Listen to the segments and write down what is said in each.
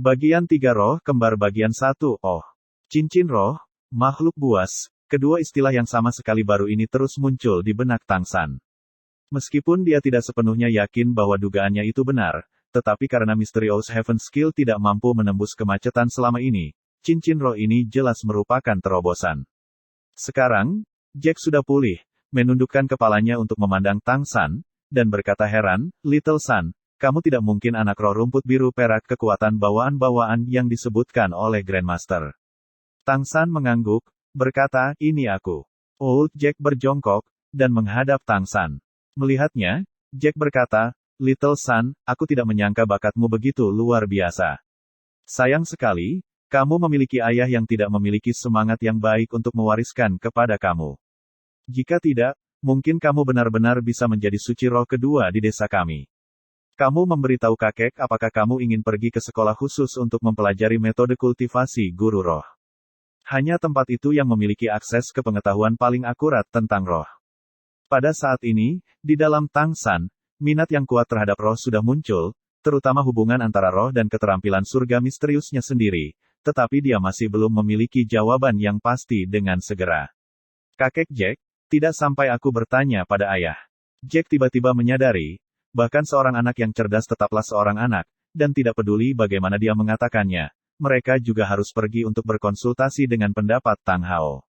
Bagian 3 Roh Kembar Bagian 1 Oh. Cincin roh, makhluk buas, kedua istilah yang sama sekali baru ini terus muncul di benak Tang San. Meskipun dia tidak sepenuhnya yakin bahwa dugaannya itu benar, tetapi karena Mysterious Heaven Skill tidak mampu menembus kemacetan selama ini, cincin roh ini jelas merupakan terobosan. Sekarang, Jack sudah pulih, menundukkan kepalanya untuk memandang Tang San, dan berkata heran, Little San, kamu tidak mungkin anak roh rumput biru perak kekuatan bawaan-bawaan yang disebutkan oleh Grandmaster. Tang San mengangguk, berkata, ini aku. Old Jack berjongkok, dan menghadap Tang San. Melihatnya, Jack berkata, Little San, aku tidak menyangka bakatmu begitu luar biasa. Sayang sekali, kamu memiliki ayah yang tidak memiliki semangat yang baik untuk mewariskan kepada kamu. Jika tidak, mungkin kamu benar-benar bisa menjadi suci roh kedua di desa kami. Kamu memberitahu kakek apakah kamu ingin pergi ke sekolah khusus untuk mempelajari metode kultivasi guru roh. Hanya tempat itu yang memiliki akses ke pengetahuan paling akurat tentang roh. Pada saat ini, di dalam Tang San, minat yang kuat terhadap roh sudah muncul, terutama hubungan antara roh dan keterampilan surga misteriusnya sendiri, tetapi dia masih belum memiliki jawaban yang pasti dengan segera. Kakek Jack, tidak sampai aku bertanya pada ayah. Jack tiba-tiba menyadari, bahkan seorang anak yang cerdas tetaplah seorang anak, dan tidak peduli bagaimana dia mengatakannya, mereka juga harus pergi untuk berkonsultasi dengan pendapat Tang Hao.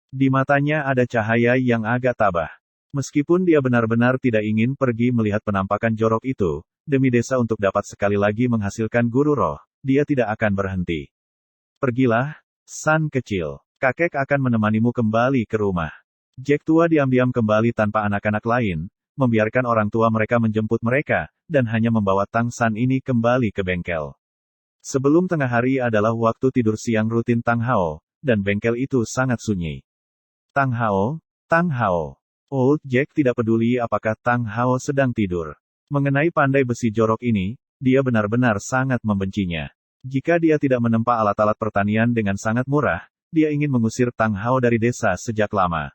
Di matanya ada cahaya yang agak tabah. Meskipun dia benar-benar tidak ingin pergi melihat penampakan jorok itu, demi desa untuk dapat sekali lagi menghasilkan guru roh, dia tidak akan berhenti. Pergilah, San kecil. Kakek akan menemanimu kembali ke rumah. Jack tua diam-diam kembali tanpa anak-anak lain, membiarkan orang tua mereka menjemput mereka, dan hanya membawa Tang San ini kembali ke bengkel. Sebelum tengah hari adalah waktu tidur siang rutin Tang Hao, dan bengkel itu sangat sunyi. Tang Hao. Old Jack tidak peduli apakah Tang Hao sedang tidur. Mengenai pandai besi jorok ini, dia benar-benar sangat membencinya. Jika dia tidak menempa alat-alat pertanian dengan sangat murah, dia ingin mengusir Tang Hao dari desa sejak lama.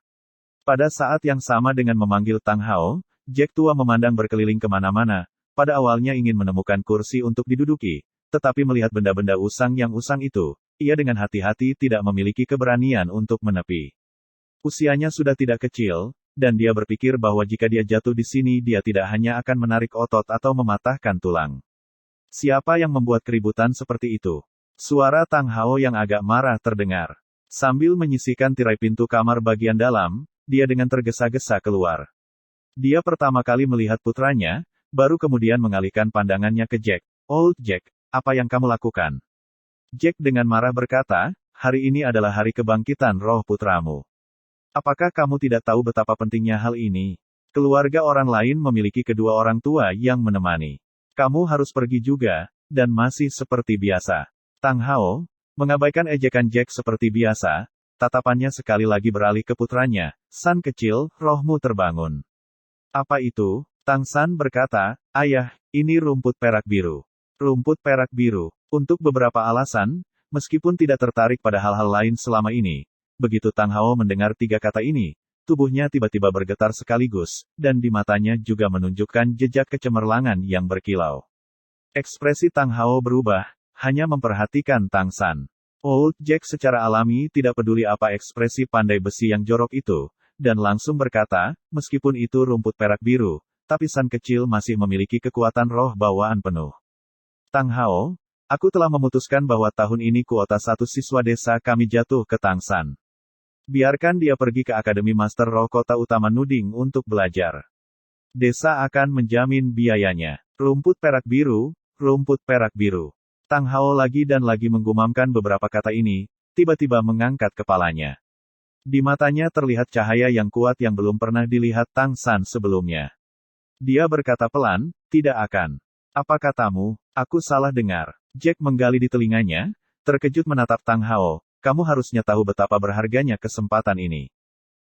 Pada saat yang sama dengan memanggil Tang Hao, Jack tua memandang berkeliling kemana-mana, pada awalnya ingin menemukan kursi untuk diduduki, tetapi melihat benda-benda usang yang usang itu, ia dengan hati-hati tidak memiliki keberanian untuk menepi. Usianya sudah tidak kecil, dan dia berpikir bahwa jika dia jatuh di sini dia tidak hanya akan menarik otot atau mematahkan tulang. Siapa yang membuat keributan seperti itu? Suara Tang Hao yang agak marah terdengar. Sambil menyisihkan tirai pintu kamar bagian dalam, dia dengan tergesa-gesa keluar. Dia pertama kali melihat putranya, baru kemudian mengalihkan pandangannya ke Jack. Old Jack, apa yang kamu lakukan? Jack dengan marah berkata, hari ini adalah hari kebangkitan roh putramu. Apakah kamu tidak tahu betapa pentingnya hal ini? Keluarga orang lain memiliki kedua orang tua yang menemani. Kamu harus pergi juga, dan masih seperti biasa. Tang Hao, mengabaikan ejekan Jack seperti biasa, tatapannya sekali lagi beralih ke putranya, San kecil, rohmu terbangun. Apa itu? Tang San berkata, ayah, ini rumput perak biru. Rumput perak biru. Untuk beberapa alasan, meskipun tidak tertarik pada hal-hal lain selama ini, begitu Tang Hao mendengar 3 kata ini, tubuhnya tiba-tiba bergetar sekaligus, dan di matanya juga menunjukkan jejak kecemerlangan yang berkilau. Ekspresi Tang Hao berubah, hanya memperhatikan Tang San. Old Jack secara alami tidak peduli apa ekspresi pandai besi yang jorok itu, dan langsung berkata, meskipun itu rumput perak biru, tapi San kecil masih memiliki kekuatan roh bawaan penuh. Tang Hao, aku telah memutuskan bahwa tahun ini kuota 1 siswa desa kami jatuh ke Tang San. Biarkan dia pergi ke Akademi Master Roh Kota Utama Nuding untuk belajar. Desa akan menjamin biayanya. Rumput perak biru, rumput perak biru. Tang Hao lagi dan lagi menggumamkan beberapa kata ini, tiba-tiba mengangkat kepalanya. Di matanya terlihat cahaya yang kuat yang belum pernah dilihat Tang San sebelumnya. Dia berkata pelan, tidak akan. Apa katamu? Aku salah dengar. Jack menggali di telinganya, terkejut menatap Tang Hao, kamu harusnya tahu betapa berharganya kesempatan ini.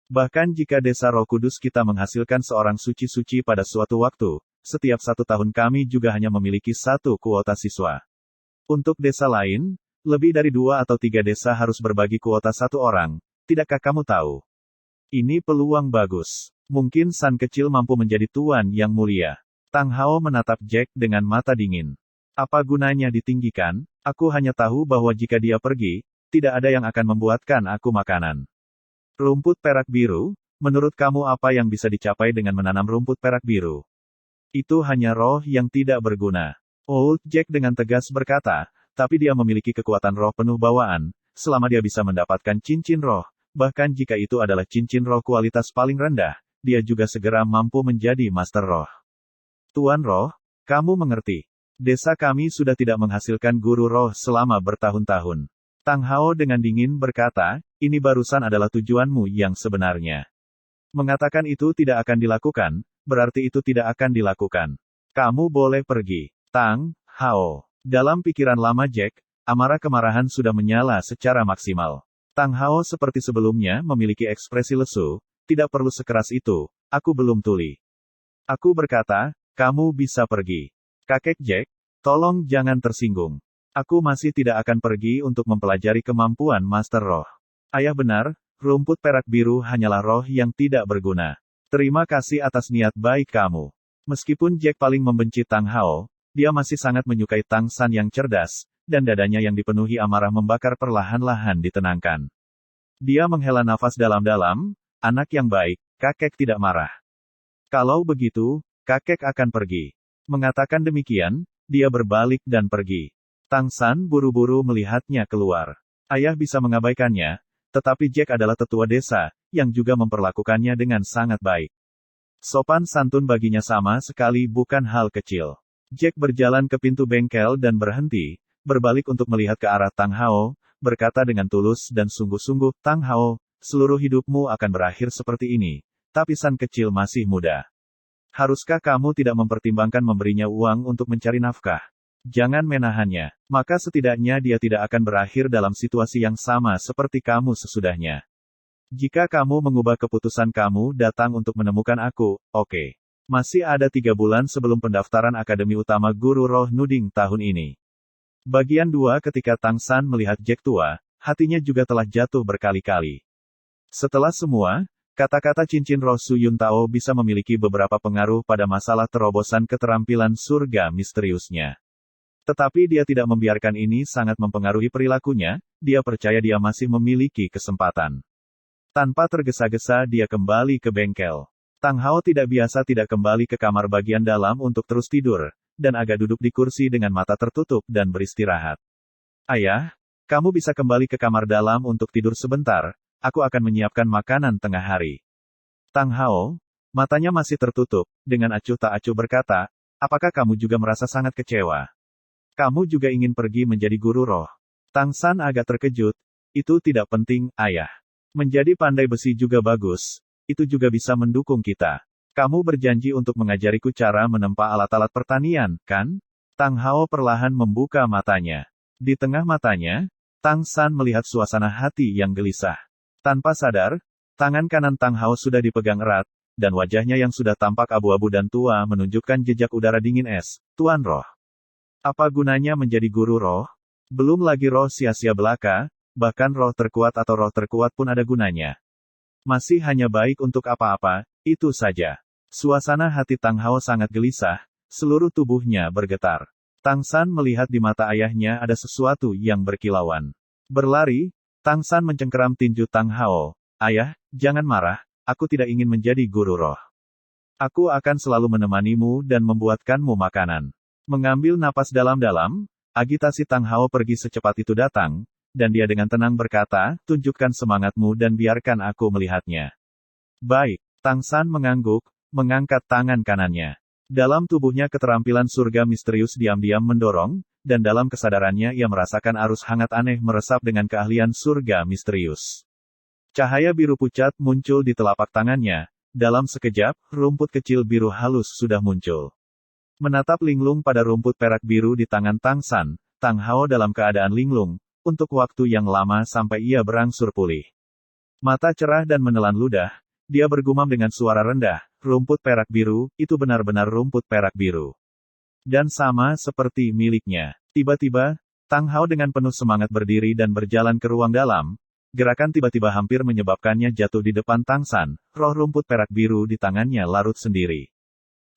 Bahkan jika desa Roh Kudus kita menghasilkan seorang suci-suci pada suatu waktu, setiap 1 tahun kami juga hanya memiliki 1 kuota siswa. Untuk desa lain, lebih dari 2 atau 3 desa harus berbagi kuota 1 orang. Tidakkah kamu tahu? Ini peluang bagus. Mungkin San kecil mampu menjadi tuan yang mulia. Tang Hao menatap Jack dengan mata dingin. Apa gunanya ditinggikan? Aku hanya tahu bahwa jika dia pergi, tidak ada yang akan membuatkan aku makanan. Rumput perak biru, menurut kamu apa yang bisa dicapai dengan menanam rumput perak biru? Itu hanya roh yang tidak berguna. Old Jack dengan tegas berkata, tapi dia memiliki kekuatan roh penuh bawaan, selama dia bisa mendapatkan cincin roh, bahkan jika itu adalah cincin roh kualitas paling rendah, dia juga segera mampu menjadi master roh. Tuan Roh, kamu mengerti. Desa kami sudah tidak menghasilkan guru roh selama bertahun-tahun. Tang Hao dengan dingin berkata, ini barusan adalah tujuanmu yang sebenarnya. Mengatakan itu tidak akan dilakukan, berarti itu tidak akan dilakukan. Kamu boleh pergi. Tang Hao. Dalam pikiran lama Jack, amarah kemarahan sudah menyala secara maksimal. Tang Hao seperti sebelumnya memiliki ekspresi lesu, tidak perlu sekeras itu, aku belum tuli. Aku berkata, kamu bisa pergi. Kakek Jack, tolong jangan tersinggung. Aku masih tidak akan pergi untuk mempelajari kemampuan Master Roh. Ayah benar, rumput perak biru hanyalah roh yang tidak berguna. Terima kasih atas niat baik kamu. Meskipun Jack paling membenci Tang Hao, dia masih sangat menyukai Tang San yang cerdas, dan dadanya yang dipenuhi amarah membakar perlahan-lahan ditenangkan. Dia menghela nafas dalam-dalam, anak yang baik, kakek tidak marah. Kalau begitu, kakek akan pergi. Mengatakan demikian, dia berbalik dan pergi. Tang San buru-buru melihatnya keluar. Ayah bisa mengabaikannya, tetapi Jack adalah tetua desa, yang juga memperlakukannya dengan sangat baik. Sopan santun baginya sama sekali bukan hal kecil. Jack berjalan ke pintu bengkel dan berhenti, berbalik untuk melihat ke arah Tang Hao, berkata dengan tulus dan sungguh-sungguh, Tang Hao, seluruh hidupmu akan berakhir seperti ini, tapi San kecil masih muda. Haruskah kamu tidak mempertimbangkan memberinya uang untuk mencari nafkah? Jangan menahannya, maka setidaknya dia tidak akan berakhir dalam situasi yang sama seperti kamu sesudahnya. Jika kamu mengubah keputusan kamu datang untuk menemukan aku, oke. Masih ada 3 bulan sebelum pendaftaran Akademi Utama Guru Roh Nuding tahun ini. Bagian 2 ketika Tang San melihat Jack tua, hatinya juga telah jatuh berkali-kali. Setelah semua, kata-kata cincin roh Su Yun Tao bisa memiliki beberapa pengaruh pada masalah terobosan keterampilan surga misteriusnya. Tetapi dia tidak membiarkan ini sangat mempengaruhi perilakunya, dia percaya dia masih memiliki kesempatan. Tanpa tergesa-gesa dia kembali ke bengkel. Tang Hao tidak biasa tidak kembali ke kamar bagian dalam untuk terus tidur, dan agak duduk di kursi dengan mata tertutup dan beristirahat. Ayah, kamu bisa kembali ke kamar dalam untuk tidur sebentar, aku akan menyiapkan makanan tengah hari. Tang Hao, matanya masih tertutup, dengan acuh tak acuh berkata, apakah kamu juga merasa sangat kecewa? Kamu juga ingin pergi menjadi guru roh? Tang San agak terkejut, itu tidak penting, ayah. Menjadi pandai besi juga bagus, itu juga bisa mendukung kita. Kamu berjanji untuk mengajariku cara menempa alat-alat pertanian, kan? Tang Hao perlahan membuka matanya. Di tengah matanya, Tang San melihat suasana hati yang gelisah. Tanpa sadar, tangan kanan Tang Hao sudah dipegang erat, dan wajahnya yang sudah tampak abu-abu dan tua menunjukkan jejak udara dingin es. Tuan Roh. Apa gunanya menjadi guru roh? Belum lagi roh sia-sia belaka, bahkan roh terkuat atau roh terkuat pun ada gunanya. Masih hanya baik untuk apa-apa, itu saja. Suasana hati Tang Hao sangat gelisah, seluruh tubuhnya bergetar. Tang San melihat di mata ayahnya ada sesuatu yang berkilauan. Berlari, Tang San mencengkeram tinju Tang Hao. Ayah, jangan marah, aku tidak ingin menjadi guru roh. Aku akan selalu menemanimu dan membuatkanmu makanan. Mengambil napas dalam-dalam, agitasi Tang Hao pergi secepat itu datang, dan dia dengan tenang berkata, tunjukkan semangatmu dan biarkan aku melihatnya. Baik, Tang San mengangguk, mengangkat tangan kanannya. Dalam tubuhnya keterampilan surga misterius diam-diam mendorong, dan dalam kesadarannya ia merasakan arus hangat aneh meresap dengan keahlian surga misterius. Cahaya biru pucat muncul di telapak tangannya, dalam sekejap, rumput kecil biru halus sudah muncul. Menatap linglung pada rumput perak biru di tangan Tang San, Tang Hao dalam keadaan linglung, untuk waktu yang lama sampai ia berangsur pulih. Mata cerah dan menelan ludah, dia bergumam dengan suara rendah, rumput perak biru, itu benar-benar rumput perak biru. Dan sama seperti miliknya. Tiba-tiba, Tang Hao dengan penuh semangat berdiri dan berjalan ke ruang dalam. Gerakan tiba-tiba hampir menyebabkannya jatuh di depan Tang San, roh rumput perak biru di tangannya larut sendiri.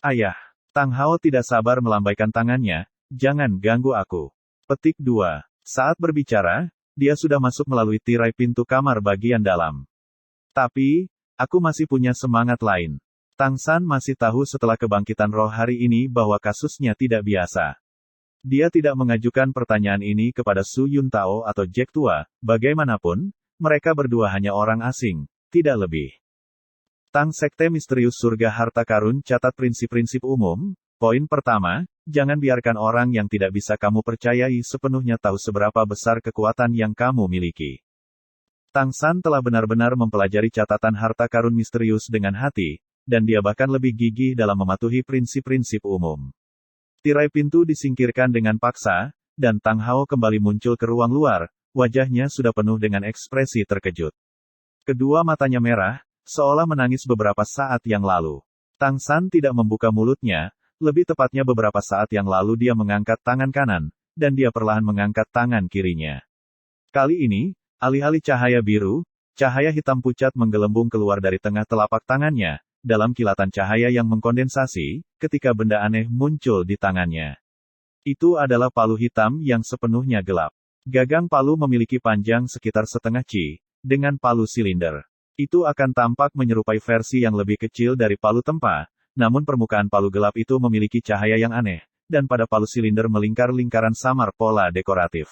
Ayah! Tang Hao tidak sabar melambaikan tangannya, jangan ganggu aku. Petik 2. Saat berbicara, dia sudah masuk melalui tirai pintu kamar bagian dalam. Tapi, aku masih punya semangat lain. Tang San masih tahu setelah kebangkitan roh hari ini bahwa kasusnya tidak biasa. Dia tidak mengajukan pertanyaan ini kepada Su Yuntao atau Jack Tua, bagaimanapun, mereka berdua hanya orang asing, tidak lebih. Tang Sekte Misterius Surga Harta Karun catat prinsip-prinsip umum. Poin pertama, jangan biarkan orang yang tidak bisa kamu percayai sepenuhnya tahu seberapa besar kekuatan yang kamu miliki. Tang San telah benar-benar mempelajari catatan harta karun misterius dengan hati, dan dia bahkan lebih gigih dalam mematuhi prinsip-prinsip umum. Tirai pintu disingkirkan dengan paksa, dan Tang Hao kembali muncul ke ruang luar, wajahnya sudah penuh dengan ekspresi terkejut. Kedua matanya merah, seolah menangis beberapa saat yang lalu. Tang San tidak membuka mulutnya, lebih tepatnya beberapa saat yang lalu dia mengangkat tangan kanan, dan dia perlahan mengangkat tangan kirinya. Kali ini, alih-alih cahaya biru, cahaya hitam pucat menggelembung keluar dari tengah telapak tangannya, dalam kilatan cahaya yang mengkondensasi, ketika benda aneh muncul di tangannya. Itu adalah palu hitam yang sepenuhnya gelap. Gagang palu memiliki panjang sekitar setengah ci, dengan palu silinder. Itu akan tampak menyerupai versi yang lebih kecil dari palu tempa, namun permukaan palu gelap itu memiliki cahaya yang aneh, dan pada palu silinder melingkar lingkaran samar pola dekoratif.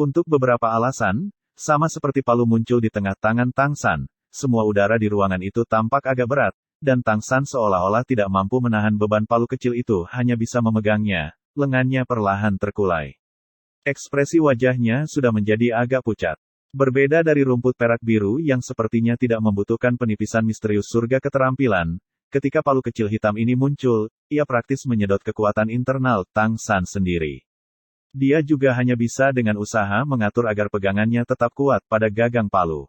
Untuk beberapa alasan, sama seperti palu muncul di tengah tangan Tang San, semua udara di ruangan itu tampak agak berat, dan Tang San seolah-olah tidak mampu menahan beban palu kecil itu hanya bisa memegangnya, lengannya perlahan terkulai. Ekspresi wajahnya sudah menjadi agak pucat. Berbeda dari rumput perak biru yang sepertinya tidak membutuhkan penipisan misterius surga keterampilan, ketika palu kecil hitam ini muncul, ia praktis menyedot kekuatan internal Tang San sendiri. Dia juga hanya bisa dengan usaha mengatur agar pegangannya tetap kuat pada gagang palu.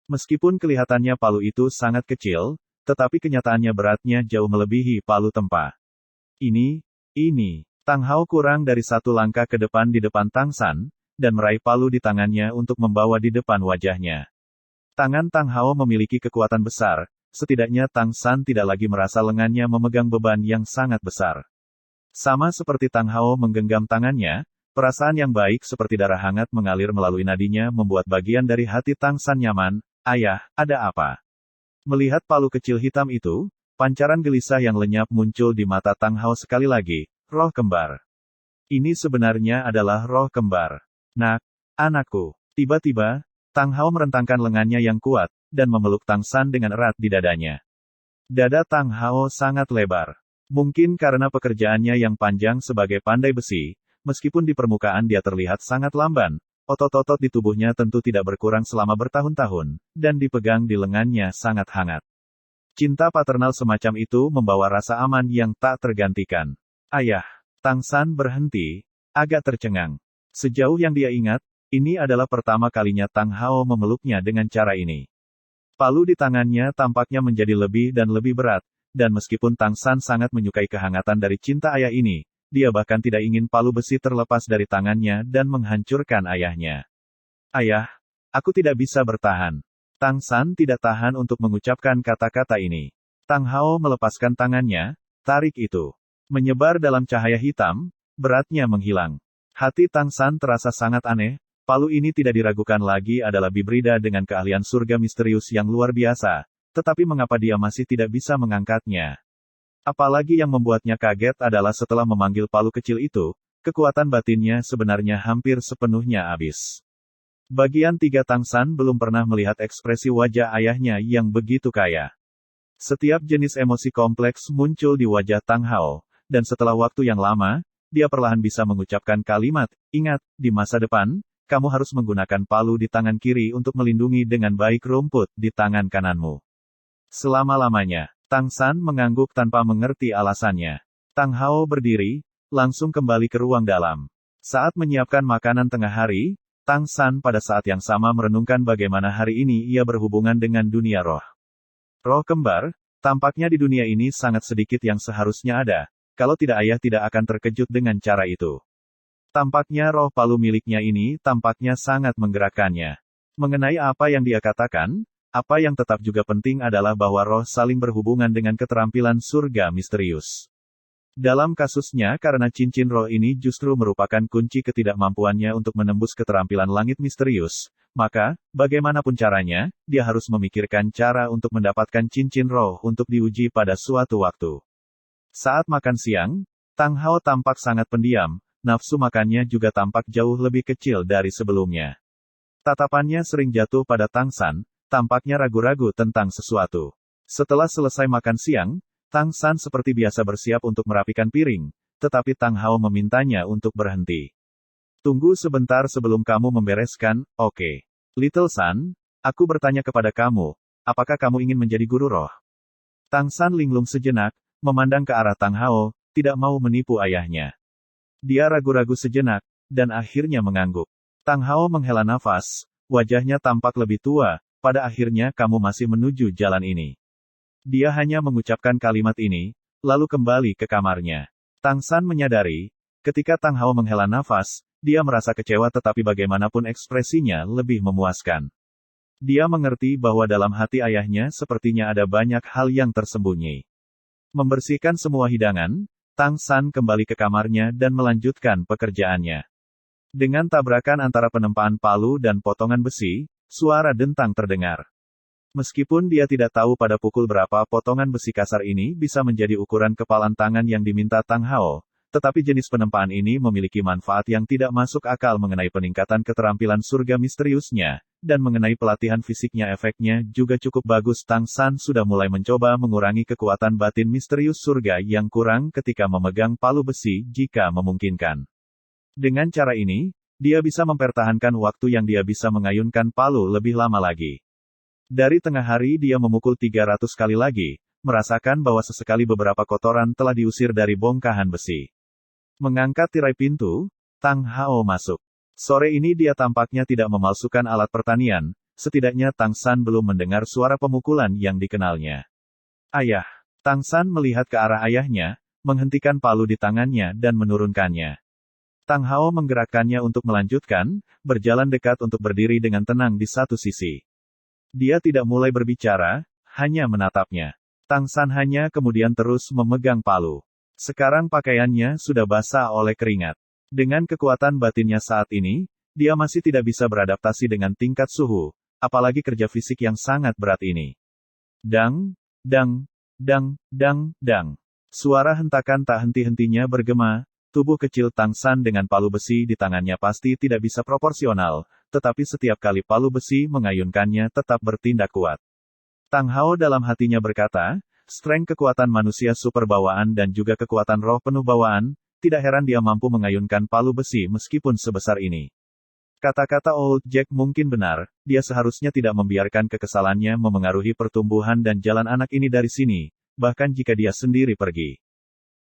Meskipun kelihatannya palu itu sangat kecil, tetapi kenyataannya beratnya jauh melebihi palu tempa. Ini, Tang Hao kurang dari satu langkah ke depan di depan Tang San, dan meraih palu di tangannya untuk membawa di depan wajahnya. Tangan Tang Hao memiliki kekuatan besar, setidaknya Tang San tidak lagi merasa lengannya memegang beban yang sangat besar. Sama seperti Tang Hao menggenggam tangannya, perasaan yang baik seperti darah hangat mengalir melalui nadinya membuat bagian dari hati Tang San nyaman. Ayah, ada apa? Melihat palu kecil hitam itu, pancaran gelisah yang lenyap muncul di mata Tang Hao sekali lagi. Roh kembar. Ini sebenarnya adalah roh kembar. Nak, anakku. Tiba-tiba, Tang Hao merentangkan lengannya yang kuat, dan memeluk Tang San dengan erat di dadanya. Dada Tang Hao sangat lebar. Mungkin karena pekerjaannya yang panjang sebagai pandai besi, meskipun di permukaan dia terlihat sangat lamban, otot-otot di tubuhnya tentu tidak berkurang selama bertahun-tahun, dan dipegang di lengannya sangat hangat. Cinta paternal semacam itu membawa rasa aman yang tak tergantikan. Ayah, Tang San berhenti, agak tercengang. Sejauh yang dia ingat, ini adalah pertama kalinya Tang Hao memeluknya dengan cara ini. Palu di tangannya tampaknya menjadi lebih dan lebih berat, dan meskipun Tang San sangat menyukai kehangatan dari cinta ayah ini, dia bahkan tidak ingin palu besi terlepas dari tangannya dan menghancurkan ayahnya. Ayah, aku tidak bisa bertahan. Tang San tidak tahan untuk mengucapkan kata-kata ini. Tang Hao melepaskan tangannya, tarik itu. Menyebar dalam cahaya hitam, beratnya menghilang. Hati Tang San terasa sangat aneh. Palu ini tidak diragukan lagi adalah bibrida dengan keahlian surga misterius yang luar biasa, tetapi mengapa dia masih tidak bisa mengangkatnya? Apalagi yang membuatnya kaget adalah setelah memanggil palu kecil itu, kekuatan batinnya sebenarnya hampir sepenuhnya habis. Bagian 3 Tang San belum pernah melihat ekspresi wajah ayahnya yang begitu kaya. Setiap jenis emosi kompleks muncul di wajah Tang Hao, dan setelah waktu yang lama, dia perlahan bisa mengucapkan kalimat, "Ingat, di masa depan, kamu harus menggunakan palu di tangan kiri untuk melindungi dengan baik rumput di tangan kananmu." Selama-lamanya, Tang San mengangguk tanpa mengerti alasannya. Tang Hao berdiri, langsung kembali ke ruang dalam. Saat menyiapkan makanan tengah hari, Tang San pada saat yang sama merenungkan bagaimana hari ini ia berhubungan dengan dunia roh. Roh kembar, tampaknya di dunia ini sangat sedikit yang seharusnya ada, kalau tidak ayah tidak akan terkejut dengan cara itu. Tampaknya roh palu miliknya ini tampaknya sangat menggerakkannya. Mengenai apa yang dia katakan, apa yang tetap juga penting adalah bahwa roh saling berhubungan dengan keterampilan surga misterius. Dalam kasusnya karena cincin roh ini justru merupakan kunci ketidakmampuannya untuk menembus keterampilan langit misterius, maka, bagaimanapun caranya, dia harus memikirkan cara untuk mendapatkan cincin roh untuk diuji pada suatu waktu. Saat makan siang, Tang Hao tampak sangat pendiam, nafsu makannya juga tampak jauh lebih kecil dari sebelumnya. Tatapannya sering jatuh pada Tang San, tampaknya ragu-ragu tentang sesuatu. Setelah selesai makan siang, Tang San seperti biasa bersiap untuk merapikan piring, tetapi Tang Hao memintanya untuk berhenti. Tunggu sebentar sebelum kamu membereskan, oke. Little San, aku bertanya kepada kamu, apakah kamu ingin menjadi guru roh? Tang San linglung sejenak, memandang ke arah Tang Hao, tidak mau menipu ayahnya. Dia ragu-ragu sejenak, dan akhirnya mengangguk. Tang Hao menghela nafas, wajahnya tampak lebih tua, pada akhirnya kamu masih menuju jalan ini. Dia hanya mengucapkan kalimat ini, lalu kembali ke kamarnya. Tang San menyadari, ketika Tang Hao menghela nafas, dia merasa kecewa tetapi bagaimanapun ekspresinya lebih memuaskan. Dia mengerti bahwa dalam hati ayahnya sepertinya ada banyak hal yang tersembunyi. Membersihkan semua hidangan, Tang San kembali ke kamarnya dan melanjutkan pekerjaannya. Dengan tabrakan antara penempaan palu dan potongan besi, suara dentang terdengar. Meskipun dia tidak tahu pada pukul berapa potongan besi kasar ini bisa menjadi ukuran kepalan tangan yang diminta Tang Hao, tetapi jenis penempaan ini memiliki manfaat yang tidak masuk akal mengenai peningkatan keterampilan surga misteriusnya, dan mengenai pelatihan fisiknya efeknya juga cukup bagus. Tang San sudah mulai mencoba mengurangi kekuatan batin misterius surga yang kurang ketika memegang palu besi jika memungkinkan. Dengan cara ini, dia bisa mempertahankan waktu yang dia bisa mengayunkan palu lebih lama lagi. Dari tengah hari dia memukul 300 kali lagi, merasakan bahwa sesekali beberapa kotoran telah diusir dari bongkahan besi. Mengangkat tirai pintu, Tang Hao masuk. Sore ini dia tampaknya tidak memalsukan alat pertanian, setidaknya Tang San belum mendengar suara pemukulan yang dikenalnya. Ayah. Tang San melihat ke arah ayahnya, menghentikan palu di tangannya dan menurunkannya. Tang Hao menggerakkannya untuk melanjutkan, berjalan dekat untuk berdiri dengan tenang di satu sisi. Dia tidak mulai berbicara, hanya menatapnya. Tang San hanya kemudian terus memegang palu. Sekarang pakaiannya sudah basah oleh keringat. Dengan kekuatan batinnya saat ini, dia masih tidak bisa beradaptasi dengan tingkat suhu, apalagi kerja fisik yang sangat berat ini. Dang, dang, dang, dang, dang. Suara hentakan tak henti-hentinya bergema. Tubuh kecil Tang San dengan palu besi di tangannya pasti tidak bisa proporsional, tetapi setiap kali palu besi mengayunkannya tetap bertindak kuat. Tang Hao dalam hatinya berkata, strength kekuatan manusia super bawaan dan juga kekuatan roh penuh bawaan, tidak heran dia mampu mengayunkan palu besi meskipun sebesar ini. Kata-kata Old Jack mungkin benar, dia seharusnya tidak membiarkan kekesalannya memengaruhi pertumbuhan dan jalan anak ini dari sini, bahkan jika dia sendiri pergi.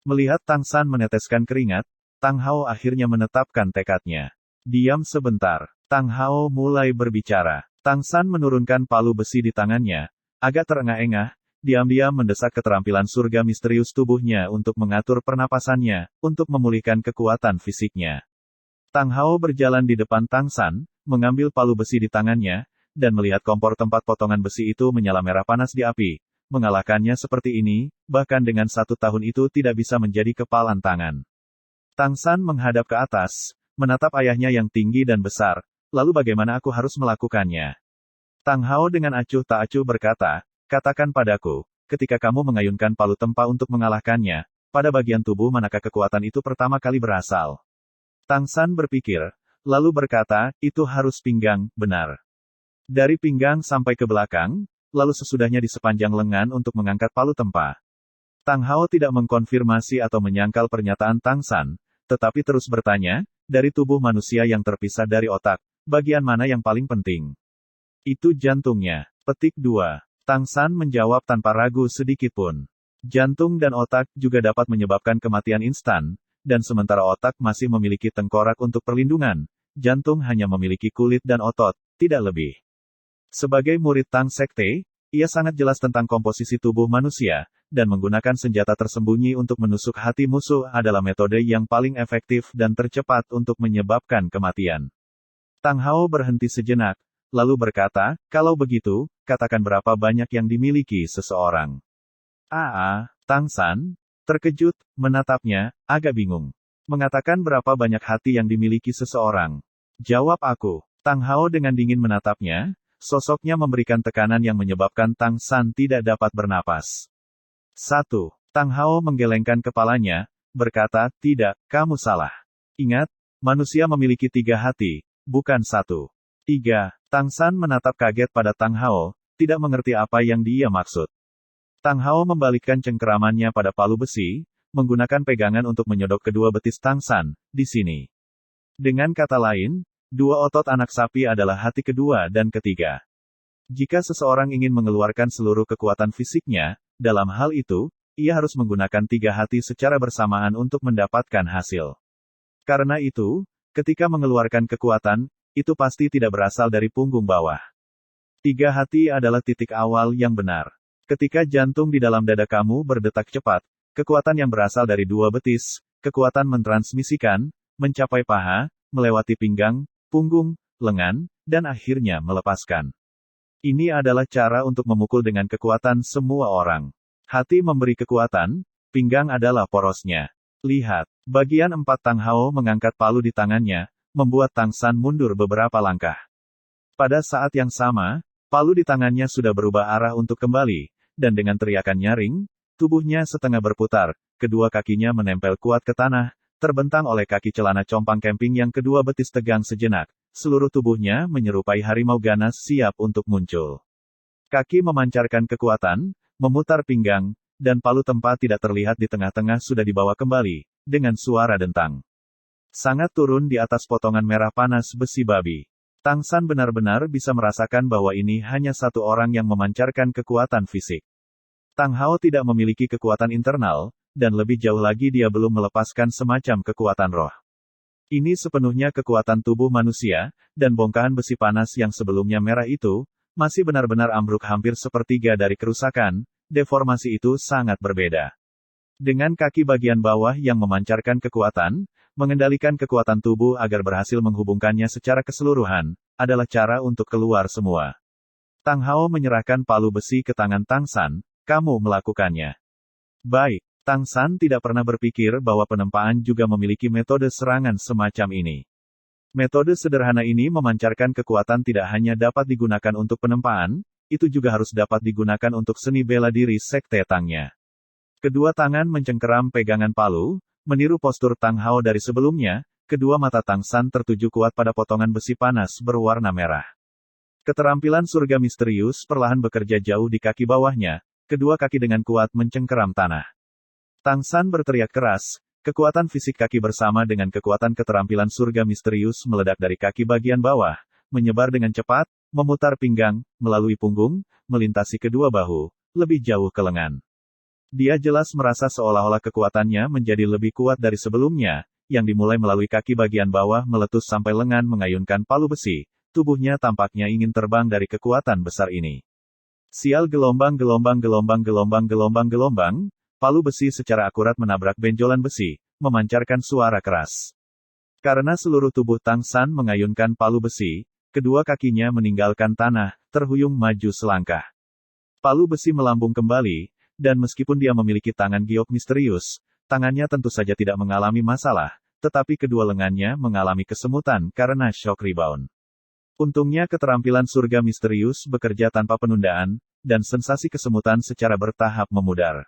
Melihat Tang San meneteskan keringat, Tang Hao akhirnya menetapkan tekadnya. Diam sebentar. Tang Hao mulai berbicara. Tang San menurunkan palu besi di tangannya, agak terengah-engah, diam-diam mendesak keterampilan surga misterius tubuhnya untuk mengatur pernapasannya, untuk memulihkan kekuatan fisiknya. Tang Hao berjalan di depan Tang San, mengambil palu besi di tangannya, dan melihat kompor tempat potongan besi itu menyala merah panas di api. Mengalahkannya seperti ini, bahkan dengan 1 tahun itu tidak bisa menjadi kepalan tangan. Tang San menghadap ke atas, menatap ayahnya yang tinggi dan besar, lalu bagaimana aku harus melakukannya? Tang Hao dengan acuh tak acuh berkata, katakan padaku, ketika kamu mengayunkan palu tempa untuk mengalahkannya, pada bagian tubuh manakah kekuatan itu pertama kali berasal? Tang San berpikir, lalu berkata, itu harus pinggang, benar. Dari pinggang sampai ke belakang, lalu sesudahnya di sepanjang lengan untuk mengangkat palu tempa. Tang Hao tidak mengkonfirmasi atau menyangkal pernyataan Tang San, tetapi terus bertanya, dari tubuh manusia yang terpisah dari otak, bagian mana yang paling penting? Itu jantungnya. Petik 2. Tang San menjawab tanpa ragu sedikitpun. Jantung dan otak juga dapat menyebabkan kematian instan, dan sementara otak masih memiliki tengkorak untuk perlindungan, jantung hanya memiliki kulit dan otot, tidak lebih. Sebagai murid Tang Sekte, ia sangat jelas tentang komposisi tubuh manusia, dan menggunakan senjata tersembunyi untuk menusuk hati musuh adalah metode yang paling efektif dan tercepat untuk menyebabkan kematian. Tang Hao berhenti sejenak, lalu berkata, kalau begitu, katakan berapa banyak yang dimiliki seseorang. Tang San, Terkejut, menatapnya, agak bingung. Mengatakan berapa banyak hati yang dimiliki seseorang. Jawab aku. Tang Hao dengan dingin menatapnya, sosoknya memberikan tekanan yang menyebabkan Tang San tidak dapat bernapas. 1. Tang Hao menggelengkan kepalanya, berkata, tidak, kamu salah. Ingat, manusia memiliki 3 hati, bukan 1. 3. Tang San menatap kaget pada Tang Hao, tidak mengerti apa yang dia maksud. Tang Hao membalikkan cengkeramannya pada palu besi, menggunakan pegangan untuk menyodok kedua betis Tang San, di sini. Dengan kata lain, 2 otot anak sapi adalah hati kedua dan ketiga. Jika seseorang ingin mengeluarkan seluruh kekuatan fisiknya, dalam hal itu, ia harus menggunakan 3 hati secara bersamaan untuk mendapatkan hasil. Karena itu, ketika mengeluarkan kekuatan, itu pasti tidak berasal dari punggung bawah. 3 hati adalah titik awal yang benar. Ketika jantung di dalam dada kamu berdetak cepat, kekuatan yang berasal dari 2 betis, kekuatan mentransmisikan, mencapai paha, melewati pinggang, punggung, lengan, dan akhirnya melepaskan. Ini adalah cara untuk memukul dengan kekuatan semua orang. Hati memberi kekuatan, pinggang adalah porosnya. Lihat, bagian 4 Tang Hao mengangkat palu di tangannya, membuat Tang San mundur beberapa langkah. Pada saat yang sama, palu di tangannya sudah berubah arah untuk kembali, dan dengan teriakan nyaring, tubuhnya setengah berputar, kedua kakinya menempel kuat ke tanah, terbentang oleh kaki celana compang camping yang kedua betis tegang sejenak, seluruh tubuhnya menyerupai harimau ganas siap untuk muncul. Kaki memancarkan kekuatan, memutar pinggang, dan palu tempat tidak terlihat di tengah-tengah sudah dibawa kembali, dengan suara dentang. Sangat turun di atas potongan merah panas besi babi. Tang San benar-benar bisa merasakan bahwa ini hanya satu orang yang memancarkan kekuatan fisik. Tang Hao tidak memiliki kekuatan internal, dan lebih jauh lagi dia belum melepaskan semacam kekuatan roh. Ini sepenuhnya kekuatan tubuh manusia, dan bongkahan besi panas yang sebelumnya merah itu, masih benar-benar ambruk hampir sepertiga dari kerusakan, deformasi itu sangat berbeda. Dengan kaki bagian bawah yang memancarkan kekuatan, mengendalikan kekuatan tubuh agar berhasil menghubungkannya secara keseluruhan, adalah cara untuk keluar semua. Tang Hao menyerahkan palu besi ke tangan Tang San, kamu melakukannya. Baik, Tang San tidak pernah berpikir bahwa penempaan juga memiliki metode serangan semacam ini. Metode sederhana ini memancarkan kekuatan tidak hanya dapat digunakan untuk penempaan, itu juga harus dapat digunakan untuk seni bela diri sekte Tangnya. Kedua tangan mencengkeram pegangan palu, meniru postur Tang Hao dari sebelumnya, kedua mata Tang San tertuju kuat pada potongan besi panas berwarna merah. Keterampilan surga misterius perlahan bekerja jauh di kaki bawahnya, kedua kaki dengan kuat mencengkeram tanah. Tang San berteriak keras, kekuatan fisik kaki bersama dengan kekuatan keterampilan surga misterius meledak dari kaki bagian bawah, menyebar dengan cepat, memutar pinggang, melalui punggung, melintasi kedua bahu, lebih jauh ke lengan. Dia jelas merasa seolah-olah kekuatannya menjadi lebih kuat dari sebelumnya, yang dimulai melalui kaki bagian bawah meletus sampai lengan mengayunkan palu besi, tubuhnya tampaknya ingin terbang dari kekuatan besar ini. Sial gelombang, palu besi secara akurat menabrak benjolan besi, memancarkan suara keras. Karena seluruh tubuh Tang San mengayunkan palu besi, kedua kakinya meninggalkan tanah, terhuyung maju selangkah. Palu besi melambung kembali, dan meskipun dia memiliki tangan giok misterius, tangannya tentu saja tidak mengalami masalah, tetapi kedua lengannya mengalami kesemutan karena shock rebound. Untungnya keterampilan surga misterius bekerja tanpa penundaan, dan sensasi kesemutan secara bertahap memudar.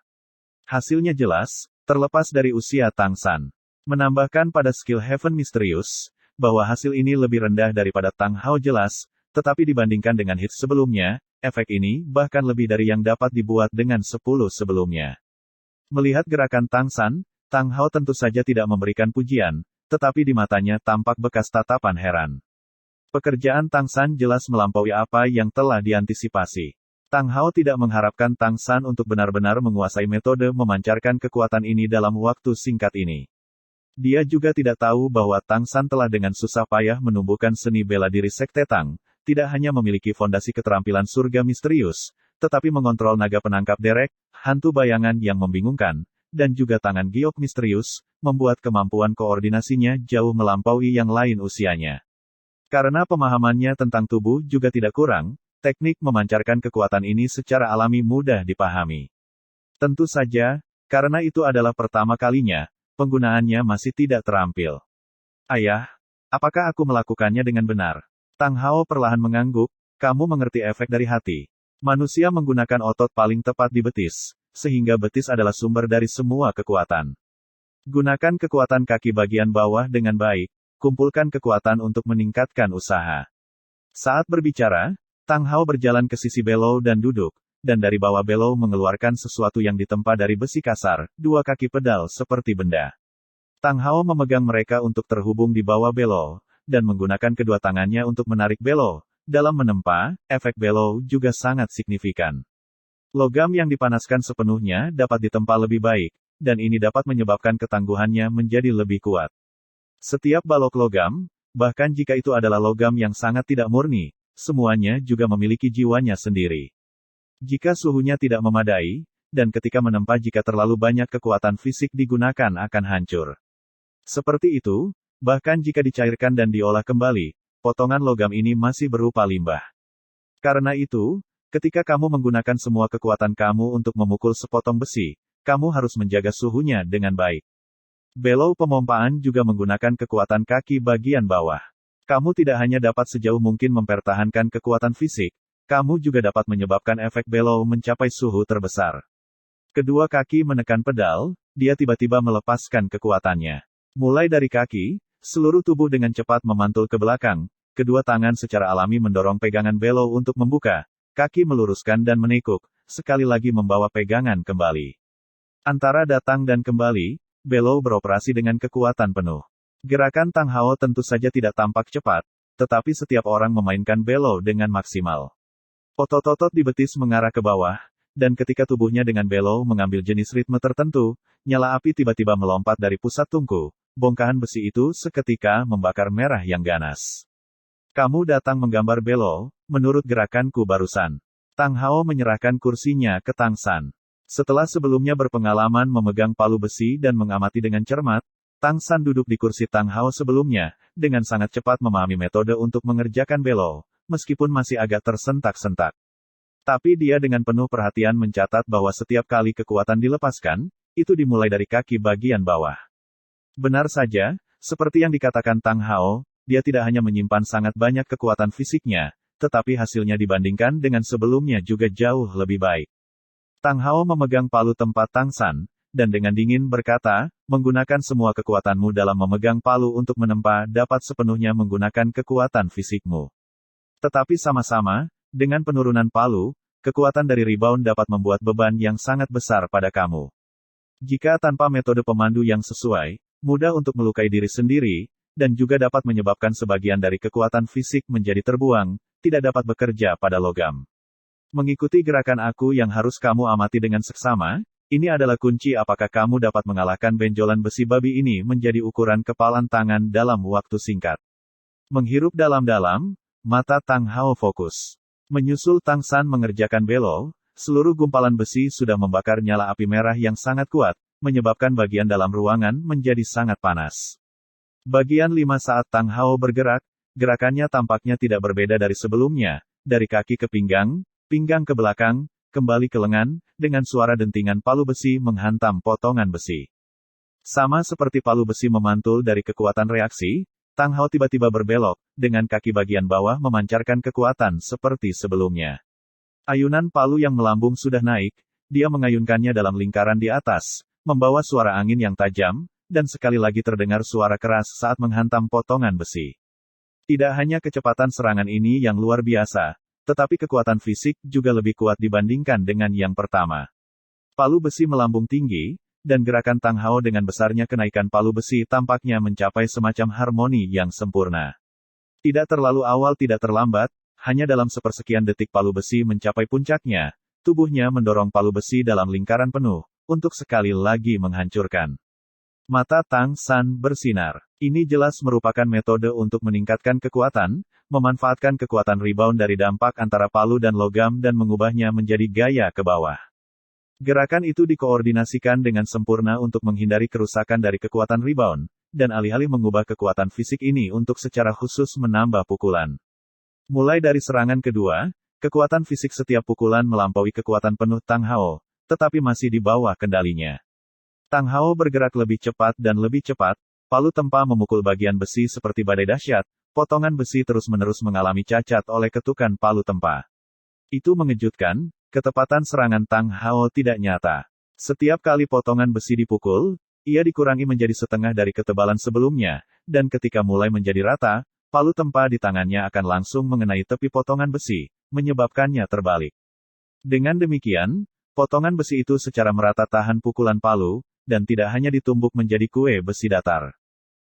Hasilnya jelas, terlepas dari usia Tang San. Menambahkan pada skill Heaven misterius, bahwa hasil ini lebih rendah daripada Tang Hao jelas, tetapi dibandingkan dengan hits sebelumnya, efek ini bahkan lebih dari yang dapat dibuat dengan 10 sebelumnya. Melihat gerakan Tang San, Tang Hao tentu saja tidak memberikan pujian, tetapi di matanya tampak bekas tatapan heran. Pekerjaan Tang San jelas melampaui apa yang telah diantisipasi. Tang Hao tidak mengharapkan Tang San untuk benar-benar menguasai metode memancarkan kekuatan ini dalam waktu singkat ini. Dia juga tidak tahu bahwa Tang San telah dengan susah payah menumbuhkan seni bela diri sekte Tang, tidak hanya memiliki fondasi keterampilan surga misterius, tetapi mengontrol naga penangkap derek, hantu bayangan yang membingungkan, dan juga tangan giok misterius, membuat kemampuan koordinasinya jauh melampaui yang lain usianya. Karena pemahamannya tentang tubuh juga tidak kurang, teknik memancarkan kekuatan ini secara alami mudah dipahami. Tentu saja, Karena itu adalah pertama kalinya, penggunaannya masih tidak terampil. Ayah, apakah aku melakukannya dengan benar? Tang Hao perlahan mengangguk, kamu mengerti efek dari hati. Manusia menggunakan otot paling tepat di betis, sehingga betis adalah sumber dari semua kekuatan. Gunakan kekuatan kaki bagian bawah dengan baik, kumpulkan kekuatan untuk meningkatkan usaha. Saat berbicara, Tang Hao berjalan ke sisi Below dan duduk, dan dari bawah Below mengeluarkan sesuatu yang ditempa dari besi kasar, dua kaki pedal seperti benda. Tang Hao memegang mereka untuk terhubung di bawah Below, dan menggunakan kedua tangannya untuk menarik Below. Dalam menempa, efek Below juga sangat signifikan. Logam yang dipanaskan sepenuhnya dapat ditempa lebih baik, dan ini dapat menyebabkan ketangguhannya menjadi lebih kuat. Setiap balok logam, bahkan jika itu adalah logam yang sangat tidak murni, semuanya juga memiliki jiwanya sendiri. Jika suhunya tidak memadai, dan ketika menempa jika terlalu banyak kekuatan fisik digunakan akan hancur. Seperti itu, bahkan jika dicairkan dan diolah kembali, potongan logam ini masih berupa limbah. Karena itu, ketika kamu menggunakan semua kekuatan kamu untuk memukul sepotong besi, kamu harus menjaga suhunya dengan baik. Below pemompaan juga menggunakan kekuatan kaki bagian bawah. Kamu tidak hanya dapat sejauh mungkin mempertahankan kekuatan fisik, kamu juga dapat menyebabkan efek Below mencapai suhu terbesar. Kedua kaki menekan pedal, dia tiba-tiba melepaskan kekuatannya. Mulai dari kaki, seluruh tubuh dengan cepat memantul ke belakang, kedua tangan secara alami mendorong pegangan Below untuk membuka, kaki meluruskan dan menekuk, sekali lagi membawa pegangan kembali. Antara datang dan kembali, Below beroperasi dengan kekuatan penuh. Gerakan Tang Hao tentu saja tidak tampak cepat, tetapi setiap orang memainkan Below dengan maksimal. Otot-otot di betis mengarah ke bawah, dan ketika tubuhnya dengan Below mengambil jenis ritme tertentu, nyala api tiba-tiba melompat dari pusat tungku, bongkahan besi itu seketika membakar merah yang ganas. Kamu datang menggambar Below, menurut gerakanku barusan. Tang Hao menyerahkan kursinya ke Tang San. Setelah sebelumnya berpengalaman memegang palu besi dan mengamati dengan cermat, Tang San duduk di kursi Tang Hao sebelumnya, dengan sangat cepat memahami metode untuk mengerjakan Below, meskipun masih agak tersentak-sentak. Tapi dia dengan penuh perhatian mencatat bahwa setiap kali kekuatan dilepaskan, itu dimulai dari kaki bagian bawah. Benar saja, seperti yang dikatakan Tang Hao, dia tidak hanya menyimpan sangat banyak kekuatan fisiknya, tetapi hasilnya dibandingkan dengan sebelumnya juga jauh lebih baik. Tang Hao memegang palu tempat Tang San, dan dengan dingin berkata, menggunakan semua kekuatanmu dalam memegang palu untuk menempa dapat sepenuhnya menggunakan kekuatan fisikmu. Tetapi sama-sama, dengan penurunan palu, kekuatan dari rebound dapat membuat beban yang sangat besar pada kamu. Jika tanpa metode pemandu yang sesuai, mudah untuk melukai diri sendiri, dan juga dapat menyebabkan sebagian dari kekuatan fisik menjadi terbuang, tidak dapat bekerja pada logam. Mengikuti gerakan aku yang harus kamu amati dengan seksama, ini adalah kunci apakah kamu dapat mengalahkan benjolan besi babi ini menjadi ukuran kepalan tangan dalam waktu singkat. Menghirup dalam-dalam, mata Tang Hao fokus. Menyusul Tang San mengerjakan Below, seluruh gumpalan besi sudah membakar nyala api merah yang sangat kuat, menyebabkan bagian dalam ruangan menjadi sangat panas. Bagian 5 saat Tang Hao bergerak, gerakannya tampaknya tidak berbeda dari sebelumnya, dari kaki ke pinggang, pinggang ke belakang, kembali ke lengan, dengan suara dentingan palu besi menghantam potongan besi. Sama seperti palu besi memantul dari kekuatan reaksi, Tang Hao tiba-tiba berbelok, dengan kaki bagian bawah memancarkan kekuatan seperti sebelumnya. Ayunan palu yang melambung sudah naik, dia mengayunkannya dalam lingkaran di atas, membawa suara angin yang tajam, dan sekali lagi terdengar suara keras saat menghantam potongan besi. Tidak hanya kecepatan serangan ini yang luar biasa, tetapi kekuatan fisik juga lebih kuat dibandingkan dengan yang pertama. Palu besi melambung tinggi, dan gerakan Tang Hao dengan besarnya kenaikan palu besi tampaknya mencapai semacam harmoni yang sempurna. Tidak terlalu awal tidak terlambat, hanya dalam sepersekian detik palu besi mencapai puncaknya, tubuhnya mendorong palu besi dalam lingkaran penuh, untuk sekali lagi menghancurkan. Mata Tang San bersinar. Ini jelas merupakan metode untuk meningkatkan kekuatan, memanfaatkan kekuatan rebound dari dampak antara palu dan logam dan mengubahnya menjadi gaya ke bawah. Gerakan itu dikoordinasikan dengan sempurna untuk menghindari kerusakan dari kekuatan rebound, dan alih-alih mengubah kekuatan fisik ini untuk secara khusus menambah pukulan. Mulai dari serangan kedua, kekuatan fisik setiap pukulan melampaui kekuatan penuh Tang Hao, tetapi masih di bawah kendalinya. Tang Hao bergerak lebih cepat dan lebih cepat, palu tempa memukul bagian besi seperti badai dahsyat, potongan besi terus-menerus mengalami cacat oleh ketukan palu tempa. Itu mengejutkan, ketepatan serangan Tang Hao tidak nyata. Setiap kali potongan besi dipukul, ia dikurangi menjadi setengah dari ketebalan sebelumnya, dan ketika mulai menjadi rata, palu tempa di tangannya akan langsung mengenai tepi potongan besi, menyebabkannya terbalik. Dengan demikian, potongan besi itu secara merata tahan pukulan palu, dan tidak hanya ditumbuk menjadi kue besi datar.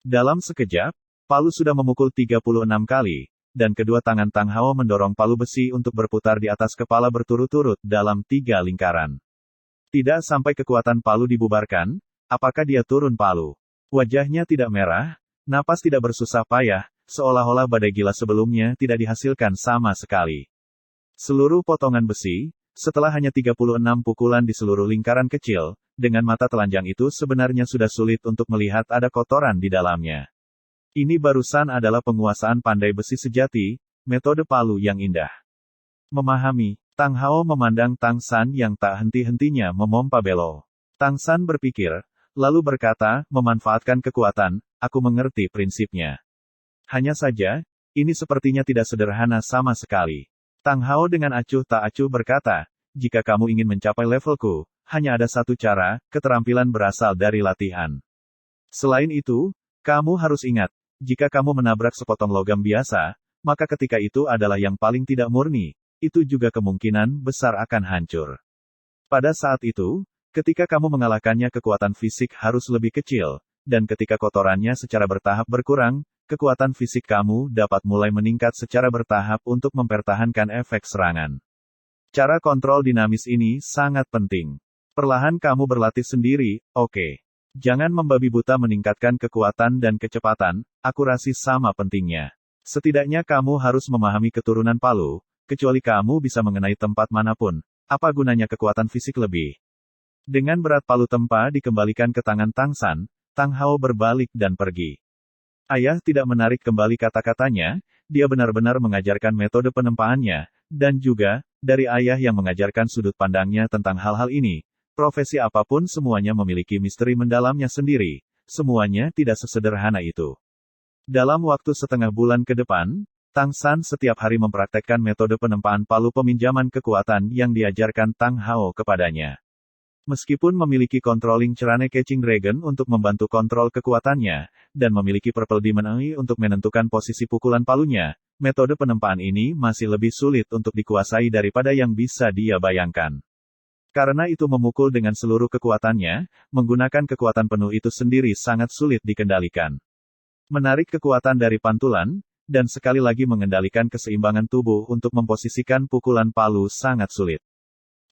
Dalam sekejap, palu sudah memukul 36 kali, dan kedua tangan Tang Hao mendorong palu besi untuk berputar di atas kepala berturut-turut dalam 3 lingkaran. Tidak sampai kekuatan palu dibubarkan, apakah dia turun palu? Wajahnya tidak merah, napas tidak bersusah payah, seolah-olah badai gila sebelumnya tidak dihasilkan sama sekali. Seluruh potongan besi, setelah hanya 36 pukulan di seluruh lingkaran kecil, dengan mata telanjang itu sebenarnya sudah sulit untuk melihat ada kotoran di dalamnya. Ini barusan adalah penguasaan pandai besi sejati, metode palu yang indah. Memahami, Tang Hao memandang Tang San yang tak henti-hentinya memompa belo. Tang San berpikir, lalu berkata, memanfaatkan kekuatan, aku mengerti prinsipnya. Hanya saja, ini sepertinya tidak sederhana sama sekali. Tang Hao dengan acuh tak acuh berkata, jika kamu ingin mencapai levelku, hanya ada satu cara, keterampilan berasal dari latihan. Selain itu, kamu harus ingat, jika kamu menabrak sepotong logam biasa, maka ketika itu adalah yang paling tidak murni, itu juga kemungkinan besar akan hancur. Pada saat itu, ketika kamu mengalahkannya kekuatan fisik harus lebih kecil, dan ketika kotorannya secara bertahap berkurang, kekuatan fisik kamu dapat mulai meningkat secara bertahap untuk mempertahankan efek serangan. Cara kontrol dinamis ini sangat penting. Perlahan kamu berlatih sendiri, oke. Jangan membabi buta meningkatkan kekuatan dan kecepatan, akurasi sama pentingnya. Setidaknya kamu harus memahami keturunan palu, kecuali kamu bisa mengenai tempat manapun. Apa gunanya kekuatan fisik lebih? Dengan berat palu tempa dikembalikan ke tangan Tang San, Tang Hao berbalik dan pergi. Ayah tidak menarik kembali kata-katanya, dia benar-benar mengajarkan metode penempaannya, dan juga, dari ayah yang mengajarkan sudut pandangnya tentang hal-hal ini, profesi apapun semuanya memiliki misteri mendalamnya sendiri, semuanya tidak sesederhana itu. Dalam waktu setengah bulan ke depan, Tang San setiap hari mempraktekkan metode penempaan palu peminjaman kekuatan yang diajarkan Tang Hao kepadanya. Meskipun memiliki controlling cerane catching dragon untuk membantu kontrol kekuatannya, dan memiliki purple demon eye untuk menentukan posisi pukulan palunya, metode penempaan ini masih lebih sulit untuk dikuasai daripada yang bisa dia bayangkan. Karena itu memukul dengan seluruh kekuatannya, menggunakan kekuatan penuh itu sendiri sangat sulit dikendalikan. Menarik kekuatan dari pantulan, dan sekali lagi mengendalikan keseimbangan tubuh untuk memposisikan pukulan palu sangat sulit.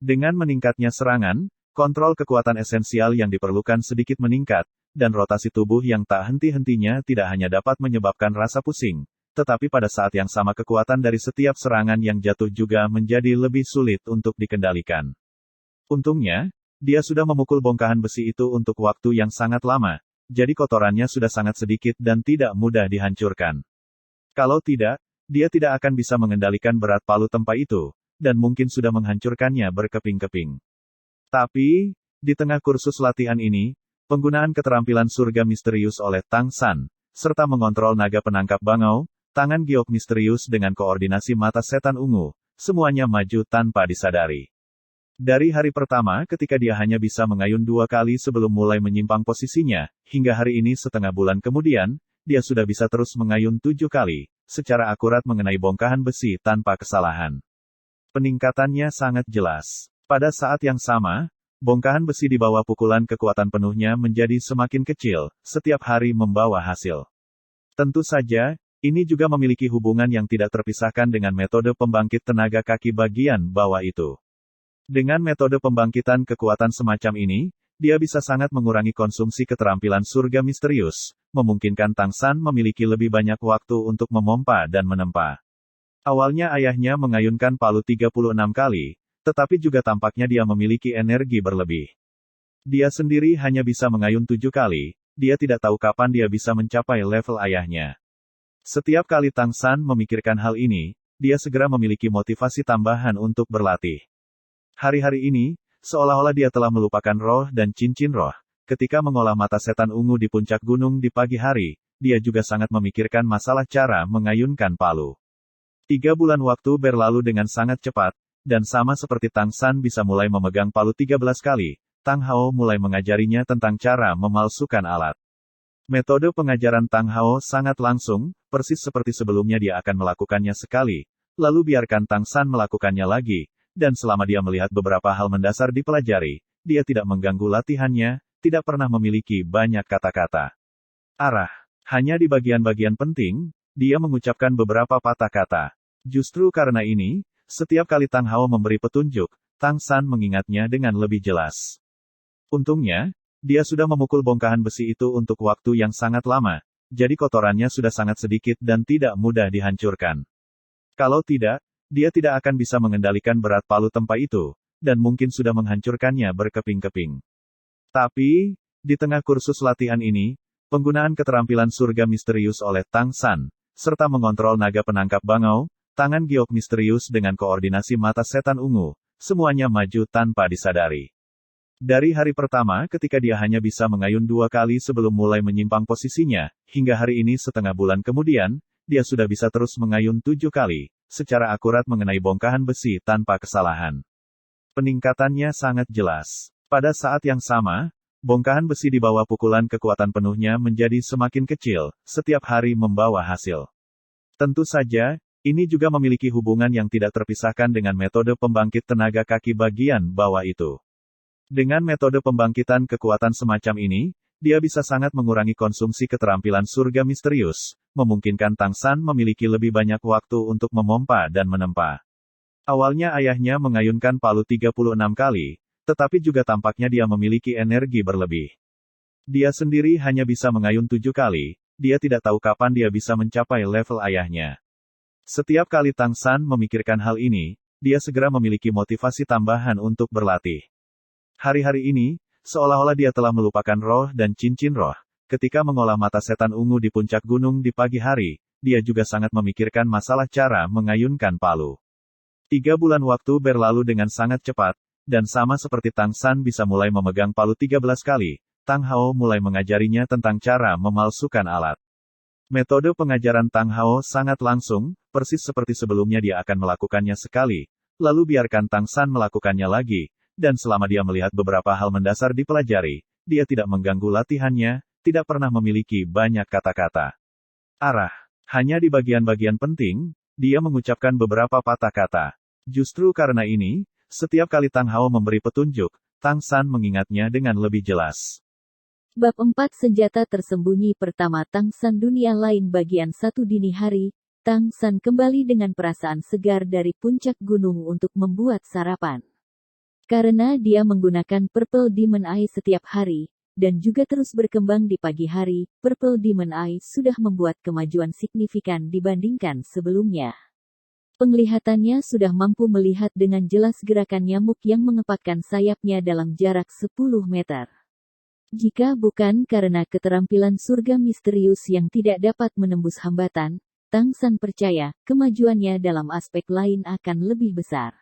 Dengan meningkatnya serangan, kontrol kekuatan esensial yang diperlukan sedikit meningkat, dan rotasi tubuh yang tak henti-hentinya tidak hanya dapat menyebabkan rasa pusing, tetapi pada saat yang sama kekuatan dari setiap serangan yang jatuh juga menjadi lebih sulit untuk dikendalikan. Untungnya, dia sudah memukul bongkahan besi itu untuk waktu yang sangat lama, jadi kotorannya sudah sangat sedikit dan tidak mudah dihancurkan. Kalau tidak, dia tidak akan bisa mengendalikan berat palu tempa itu, dan mungkin sudah menghancurkannya berkeping-keping. Tapi, di tengah kursus latihan ini, penggunaan keterampilan surga misterius oleh Tang San, serta mengontrol naga penangkap bangau, tangan giok misterius dengan koordinasi mata setan ungu, semuanya maju tanpa disadari. Dari hari pertama ketika dia hanya bisa mengayun 2 kali sebelum mulai menyimpang posisinya, hingga hari ini setengah bulan kemudian, dia sudah bisa terus mengayun 7 kali, secara akurat mengenai bongkahan besi tanpa kesalahan. Peningkatannya sangat jelas. Pada saat yang sama, bongkahan besi di bawah pukulan kekuatan penuhnya menjadi semakin kecil, setiap hari membawa hasil. Tentu saja, ini juga memiliki hubungan yang tidak terpisahkan dengan metode pembangkit tenaga kaki bagian bawah itu. Dengan metode pembangkitan kekuatan semacam ini, dia bisa sangat mengurangi konsumsi keterampilan surga misterius, memungkinkan Tang San memiliki lebih banyak waktu untuk memompa dan menempa. Awalnya ayahnya mengayunkan palu 36 kali, tetapi juga tampaknya dia memiliki energi berlebih. Dia sendiri hanya bisa mengayun 7 kali, dia tidak tahu kapan dia bisa mencapai level ayahnya. Setiap kali Tang San memikirkan hal ini, dia segera memiliki motivasi tambahan untuk berlatih. Hari-hari ini, seolah-olah dia telah melupakan roh dan cincin roh, ketika mengolah mata setan ungu di puncak gunung di pagi hari, dia juga sangat memikirkan masalah cara mengayunkan palu. 3 bulan waktu berlalu dengan sangat cepat, dan sama seperti Tang San bisa mulai memegang palu 13 kali, Tang Hao mulai mengajarinya tentang cara memalsukan alat. Metode pengajaran Tang Hao sangat langsung, persis seperti sebelumnya dia akan melakukannya sekali, lalu biarkan Tang San melakukannya lagi, dan selama dia melihat beberapa hal mendasar dipelajari, dia tidak mengganggu latihannya, tidak pernah memiliki banyak kata-kata. Arah. Hanya di bagian-bagian penting, dia mengucapkan beberapa patah kata. Justru karena ini, setiap kali Tang Hao memberi petunjuk, Tang San mengingatnya dengan lebih jelas. Untungnya, dia sudah memukul bongkahan besi itu untuk waktu yang sangat lama, jadi kotorannya sudah sangat sedikit dan tidak mudah dihancurkan. Kalau tidak, dia tidak akan bisa mengendalikan berat palu tempa itu, dan mungkin sudah menghancurkannya berkeping-keping. Tapi, di tengah kursus latihan ini, penggunaan keterampilan surga misterius oleh Tang San, serta mengontrol naga penangkap bangau, tangan giok misterius dengan koordinasi mata setan ungu, semuanya maju tanpa disadari. Dari hari pertama ketika dia hanya bisa mengayun 2 kali sebelum mulai menyimpang posisinya, hingga hari ini setengah bulan kemudian, dia sudah bisa terus mengayun 7 kali, secara akurat mengenai bongkahan besi tanpa kesalahan. Peningkatannya sangat jelas. Pada saat yang sama, bongkahan besi di bawah pukulan kekuatan penuhnya menjadi semakin kecil, setiap hari membawa hasil. Tentu saja, ini juga memiliki hubungan yang tidak terpisahkan dengan metode pembangkit tenaga kaki bagian bawah itu. Dengan metode pembangkitan kekuatan semacam ini, dia bisa sangat mengurangi konsumsi keterampilan surga misterius, memungkinkan Tang San memiliki lebih banyak waktu untuk memompa dan menempa. Awalnya ayahnya mengayunkan palu 36 kali, tetapi juga tampaknya dia memiliki energi berlebih. Dia sendiri hanya bisa mengayun 7 kali, dia tidak tahu kapan dia bisa mencapai level ayahnya. Setiap kali Tang San memikirkan hal ini, dia segera memiliki motivasi tambahan untuk berlatih. Hari-hari ini, seolah-olah dia telah melupakan roh dan cincin roh. Ketika mengolah mata setan ungu di puncak gunung di pagi hari, dia juga sangat memikirkan masalah cara mengayunkan palu. 3 bulan waktu berlalu dengan sangat cepat, dan sama seperti Tang San bisa mulai memegang palu 13 kali, Tang Hao mulai mengajarinya tentang cara memalsukan alat. Metode pengajaran Tang Hao sangat langsung, persis seperti sebelumnya dia akan melakukannya sekali, lalu biarkan Tang San melakukannya lagi, dan selama dia melihat beberapa hal mendasar dipelajari, dia tidak mengganggu latihannya, tidak pernah memiliki banyak kata-kata. Arah. Hanya di bagian-bagian penting, dia mengucapkan beberapa patah kata. Justru karena ini, setiap kali Tang Hao memberi petunjuk, Tang San mengingatnya dengan lebih jelas. Bab 4 Senjata Tersembunyi Pertama Tang San Dunia Lain Bagian 1 Dini hari, Tang San kembali dengan perasaan segar dari puncak gunung untuk membuat sarapan. Karena dia menggunakan Purple Demon Eye setiap hari, dan juga terus berkembang di pagi hari, Purple Demon Eye sudah membuat kemajuan signifikan dibandingkan sebelumnya. Penglihatannya sudah mampu melihat dengan jelas gerakan nyamuk yang mengepakkan sayapnya dalam jarak 10 meter. Jika bukan karena keterampilan surga misterius yang tidak dapat menembus hambatan, Tang San percaya, kemajuannya dalam aspek lain akan lebih besar.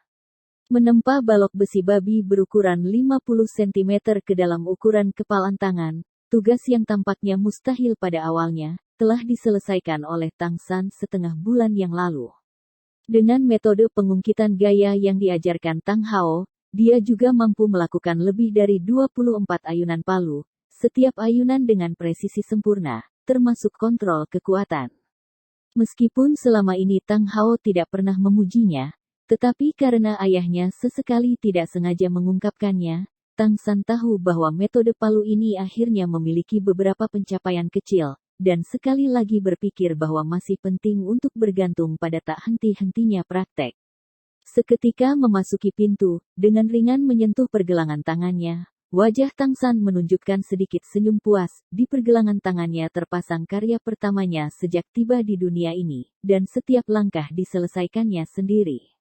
Menempa balok besi babi berukuran 50 cm ke dalam ukuran kepalan tangan, tugas yang tampaknya mustahil pada awalnya, telah diselesaikan oleh Tang San setengah bulan yang lalu. Dengan metode pengungkitan gaya yang diajarkan Tang Hao, dia juga mampu melakukan lebih dari 24 ayunan palu, setiap ayunan dengan presisi sempurna, termasuk kontrol kekuatan. Meskipun selama ini Tang Hao tidak pernah memujinya, tetapi karena ayahnya sesekali tidak sengaja mengungkapkannya, Tang San tahu bahwa metode palu ini akhirnya memiliki beberapa pencapaian kecil, dan sekali lagi berpikir bahwa masih penting untuk bergantung pada tak henti-hentinya praktek. Seketika memasuki pintu, dengan ringan menyentuh pergelangan tangannya, wajah Tang San menunjukkan sedikit senyum puas, di pergelangan tangannya terpasang karya pertamanya sejak tiba di dunia ini, dan setiap langkah diselesaikannya sendiri.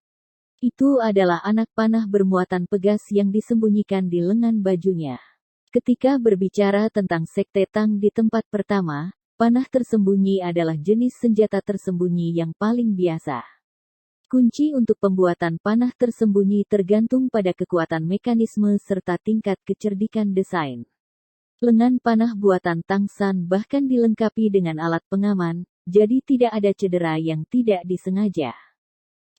Itu adalah anak panah bermuatan pegas yang disembunyikan di lengan bajunya. Ketika berbicara tentang Sekte Tang di tempat pertama, panah tersembunyi adalah jenis senjata tersembunyi yang paling biasa. Kunci untuk pembuatan panah tersembunyi tergantung pada kekuatan mekanisme serta tingkat kecerdikan desain. Lengan panah buatan Tang San bahkan dilengkapi dengan alat pengaman, jadi tidak ada cedera yang tidak disengaja.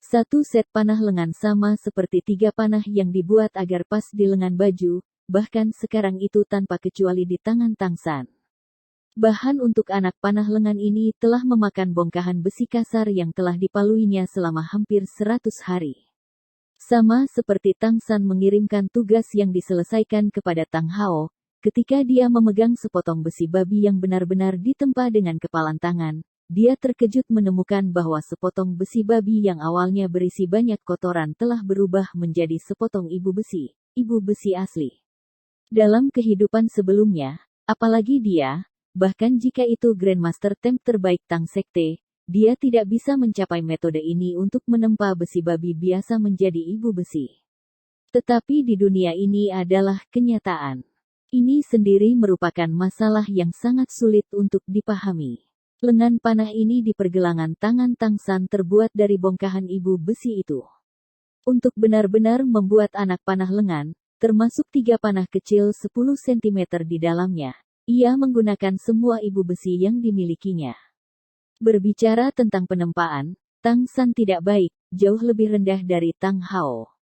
Satu set panah lengan sama seperti 3 panah yang dibuat agar pas di lengan baju, bahkan sekarang itu tanpa kecuali di tangan Tang San. Bahan untuk anak panah lengan ini telah memakan bongkahan besi kasar yang telah dipaluinya selama hampir 100 hari. Sama seperti Tang San mengirimkan tugas yang diselesaikan kepada Tang Hao, ketika dia memegang sepotong besi babi yang benar-benar ditempa dengan kepalan tangan, dia terkejut menemukan bahwa sepotong besi babi yang awalnya berisi banyak kotoran telah berubah menjadi sepotong ibu besi asli. Dalam kehidupan sebelumnya, apalagi dia, bahkan jika itu Grandmaster Temp terbaik Tang Sekte, dia tidak bisa mencapai metode ini untuk menempa besi babi biasa menjadi ibu besi. Tetapi di dunia ini adalah kenyataan. Ini sendiri merupakan masalah yang sangat sulit untuk dipahami. Lengan panah ini di pergelangan tangan Tang San terbuat dari bongkahan ibu besi itu. Untuk benar-benar membuat anak panah lengan, termasuk 3 panah kecil 10 cm di dalamnya, ia menggunakan semua ibu besi yang dimilikinya. Berbicara tentang penempaan, Tang San tidak baik, jauh lebih rendah dari Tang Hao.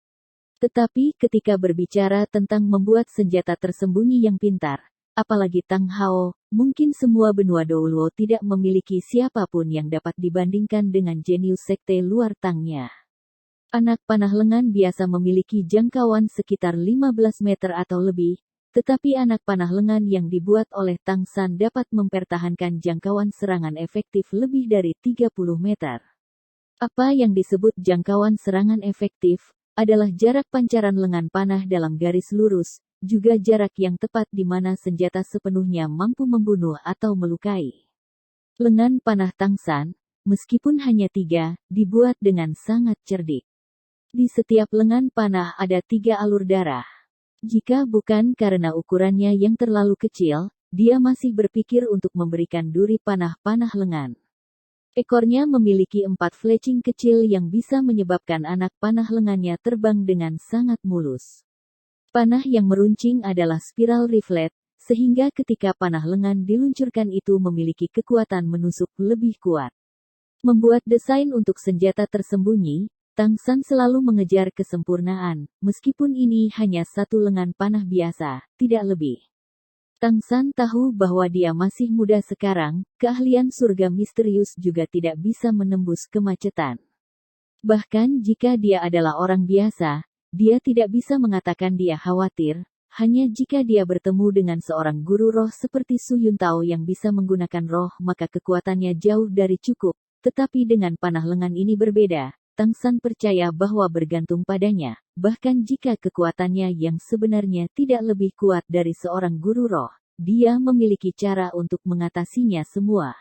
Tetapi ketika berbicara tentang membuat senjata tersembunyi yang pintar, apalagi Tang Hao, mungkin semua benua Douluo tidak memiliki siapapun yang dapat dibandingkan dengan jenius sekte luar Tangnya. Anak panah lengan biasa memiliki jangkauan sekitar 15 meter atau lebih, tetapi anak panah lengan yang dibuat oleh Tang San dapat mempertahankan jangkauan serangan efektif lebih dari 30 meter. Apa yang disebut jangkauan serangan efektif, adalah jarak pancaran lengan panah dalam garis lurus, juga jarak yang tepat di mana senjata sepenuhnya mampu membunuh atau melukai. Lengan panah Tang San, meskipun hanya 3, dibuat dengan sangat cerdik. Di setiap lengan panah ada 3 alur darah. Jika bukan karena ukurannya yang terlalu kecil, dia masih berpikir untuk memberikan duri panah lengan. Ekornya memiliki 4 fletching kecil yang bisa menyebabkan anak panah lengannya terbang dengan sangat mulus. Panah yang meruncing adalah spiral riflet, sehingga ketika panah lengan diluncurkan itu memiliki kekuatan menusuk lebih kuat. Membuat desain untuk senjata tersembunyi, Tang San selalu mengejar kesempurnaan, meskipun ini hanya satu lengan panah biasa, tidak lebih. Tang San tahu bahwa dia masih muda sekarang, keahlian surga misterius juga tidak bisa menembus kemacetan. Bahkan jika dia adalah orang biasa, dia tidak bisa mengatakan dia khawatir, hanya jika dia bertemu dengan seorang guru roh seperti Su Yuntao yang bisa menggunakan roh maka kekuatannya jauh dari cukup, tetapi dengan panah lengan ini berbeda. Tang San percaya bahwa bergantung padanya, bahkan jika kekuatannya yang sebenarnya tidak lebih kuat dari seorang guru roh, dia memiliki cara untuk mengatasinya semua.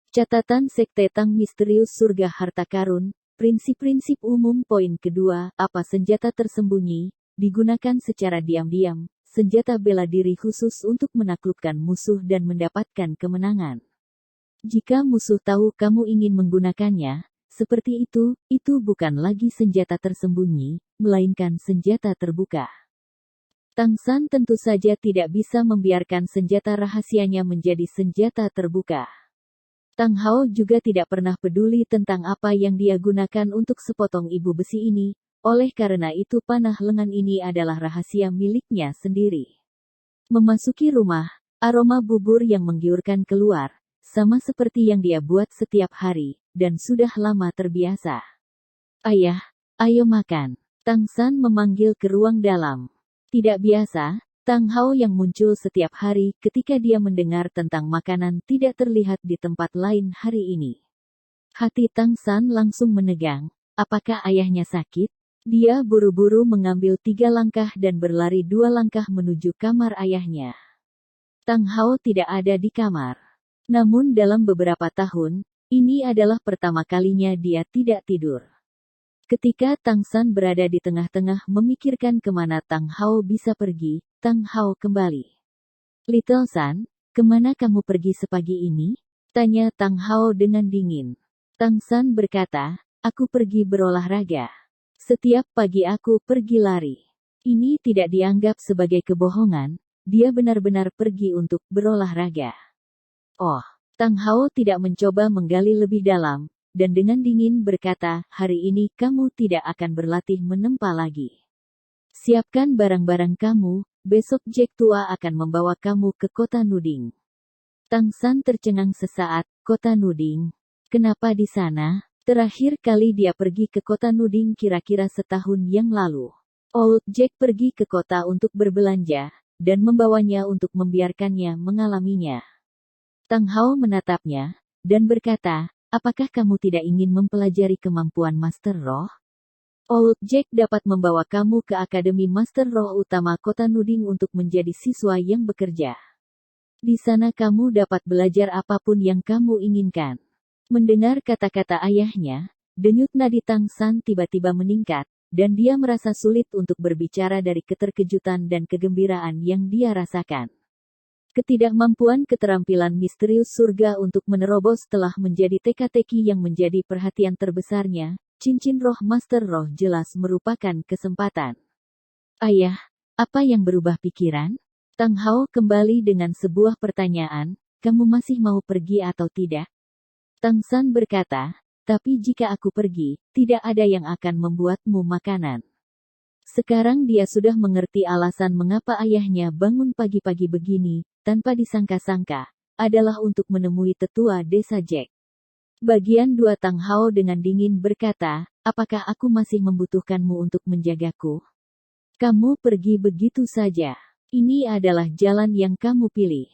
Catatan Sekte Tang Misterius Surga Harta Karun, prinsip-prinsip umum. Poin kedua, apa senjata tersembunyi, digunakan secara diam-diam, senjata bela diri khusus untuk menaklukkan musuh dan mendapatkan kemenangan. Jika musuh tahu kamu ingin menggunakannya, seperti itu bukan lagi senjata tersembunyi, melainkan senjata terbuka. Tang San tentu saja tidak bisa membiarkan senjata rahasianya menjadi senjata terbuka. Tang Hao juga tidak pernah peduli tentang apa yang dia gunakan untuk sepotong ibu besi ini, oleh karena itu panah lengan ini adalah rahasia miliknya sendiri. Memasuki rumah, aroma bubur yang menggiurkan keluar, sama seperti yang dia buat setiap hari, dan sudah lama terbiasa. Ayah, ayo makan. Tang San memanggil ke ruang dalam. Tidak biasa, Tang Hao yang muncul setiap hari ketika dia mendengar tentang makanan tidak terlihat di tempat lain hari ini. Hati Tang San langsung menegang. Apakah ayahnya sakit? Dia buru-buru mengambil 3 langkah dan berlari 2 langkah menuju kamar ayahnya. Tang Hao tidak ada di kamar. Namun dalam beberapa tahun, ini adalah pertama kalinya dia tidak tidur. Ketika Tang San berada di tengah-tengah memikirkan kemana Tang Hao bisa pergi, Tang Hao kembali. Little San, kemana kamu pergi sepagi ini? Tanya Tang Hao dengan dingin. Tang San berkata, aku pergi berolahraga. Setiap pagi aku pergi lari. Ini tidak dianggap sebagai kebohongan, dia benar-benar pergi untuk berolahraga. Oh, Tang Hao tidak mencoba menggali lebih dalam, dan dengan dingin berkata, hari ini kamu tidak akan berlatih menempa lagi. Siapkan barang-barang kamu, besok Jack tua akan membawa kamu ke kota Nuding. Tang San tercengang sesaat, kota Nuding. Kenapa di sana? Terakhir kali dia pergi ke kota Nuding kira-kira setahun yang lalu. Old Jack pergi ke kota untuk berbelanja, dan membawanya untuk membiarkannya mengalaminya. Tang Hao menatapnya, dan berkata, apakah kamu tidak ingin mempelajari kemampuan Master Roh? Old Jack dapat membawa kamu ke Akademi Master Roh utama kota Nuding untuk menjadi siswa yang bekerja. Di sana kamu dapat belajar apapun yang kamu inginkan. Mendengar kata-kata ayahnya, denyut nadi Tang San tiba-tiba meningkat, dan dia merasa sulit untuk berbicara dari keterkejutan dan kegembiraan yang dia rasakan. Ketidakmampuan keterampilan misterius surga untuk menerobos telah menjadi teka-teki yang menjadi perhatian terbesarnya. Cincin roh Master Roh jelas merupakan kesempatan. Ayah, apa yang berubah pikiran? Tang Hao kembali dengan sebuah pertanyaan, kamu masih mau pergi atau tidak? Tang San berkata, tapi jika aku pergi, tidak ada yang akan membuatmu makanan. Sekarang dia sudah mengerti alasan mengapa ayahnya bangun pagi-pagi begini, tanpa disangka-sangka, adalah untuk menemui tetua desa Jack. Bagian 2 Tang Hao dengan dingin berkata, apakah aku masih membutuhkanmu untuk menjagaku? Kamu pergi begitu saja. Ini adalah jalan yang kamu pilih.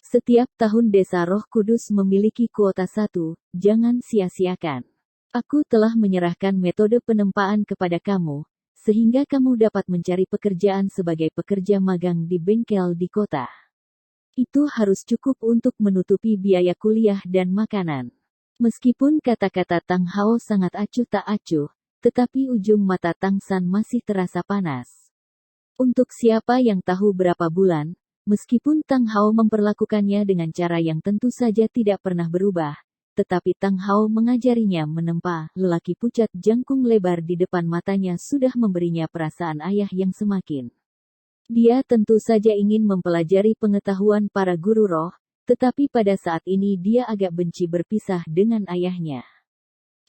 Setiap tahun Desa Roh Kudus memiliki kuota 1, jangan sia-siakan. Aku telah menyerahkan metode penempaan kepada kamu, sehingga kamu dapat mencari pekerjaan sebagai pekerja magang di bengkel di kota. Itu harus cukup untuk menutupi biaya kuliah dan makanan. Meskipun kata-kata Tang Hao sangat acuh tak acuh, tetapi ujung mata Tang San masih terasa panas. Untuk siapa yang tahu berapa bulan, meskipun Tang Hao memperlakukannya dengan cara yang tentu saja tidak pernah berubah, tetapi Tang Hao mengajarinya menempa, lelaki pucat jangkung lebar di depan matanya sudah memberinya perasaan ayah yang semakin. Dia tentu saja ingin mempelajari pengetahuan para guru roh, tetapi pada saat ini dia agak benci berpisah dengan ayahnya.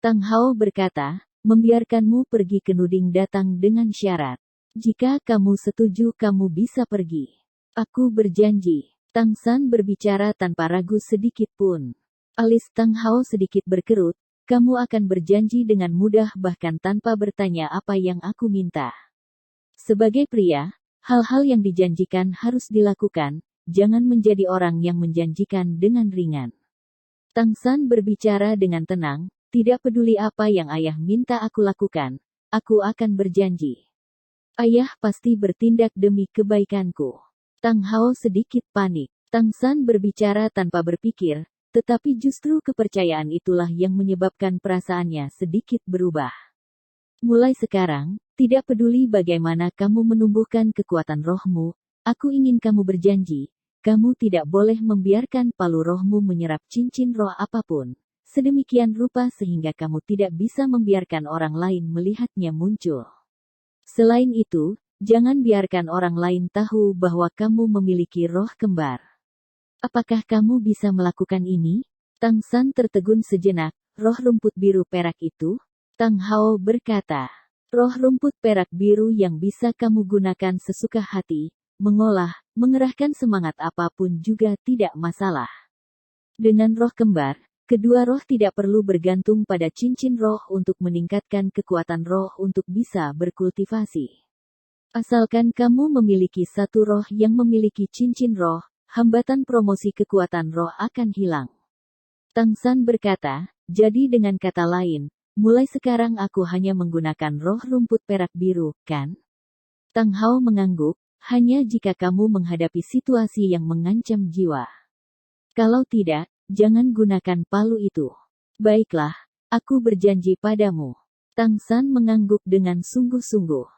Tang Hao berkata, membiarkanmu pergi ke Nuding datang dengan syarat. Jika kamu setuju kamu bisa pergi. Aku berjanji. Tang San berbicara tanpa ragu sedikit pun. Alis Tang Hao sedikit berkerut, kamu akan berjanji dengan mudah bahkan tanpa bertanya apa yang aku minta. Sebagai pria, hal-hal yang dijanjikan harus dilakukan, jangan menjadi orang yang menjanjikan dengan ringan. Tang San berbicara dengan tenang, tidak peduli apa yang ayah minta aku lakukan, aku akan berjanji. Ayah pasti bertindak demi kebaikanku. Tang Hao sedikit panik. Tang San berbicara tanpa berpikir, tetapi justru kepercayaan itulah yang menyebabkan perasaannya sedikit berubah. Mulai sekarang, tidak peduli bagaimana kamu menumbuhkan kekuatan rohmu, aku ingin kamu berjanji, kamu tidak boleh membiarkan palu rohmu menyerap cincin roh apapun, sedemikian rupa sehingga kamu tidak bisa membiarkan orang lain melihatnya muncul. Selain itu, jangan biarkan orang lain tahu bahwa kamu memiliki roh kembar. Apakah kamu bisa melakukan ini? Tang San tertegun sejenak, roh rumput biru perak itu? Tang Hao berkata, roh rumput perak biru yang bisa kamu gunakan sesuka hati, mengolah, mengerahkan semangat apapun juga tidak masalah. Dengan roh kembar, kedua roh tidak perlu bergantung pada cincin roh untuk meningkatkan kekuatan roh untuk bisa berkultivasi. Asalkan kamu memiliki satu roh yang memiliki cincin roh, hambatan promosi kekuatan roh akan hilang. Tang San berkata, jadi dengan kata lain, mulai sekarang aku hanya menggunakan roh rumput perak biru, kan? Tang Hao mengangguk, hanya jika kamu menghadapi situasi yang mengancam jiwa. Kalau tidak, jangan gunakan palu itu. Baiklah, aku berjanji padamu. Tang San mengangguk dengan sungguh-sungguh.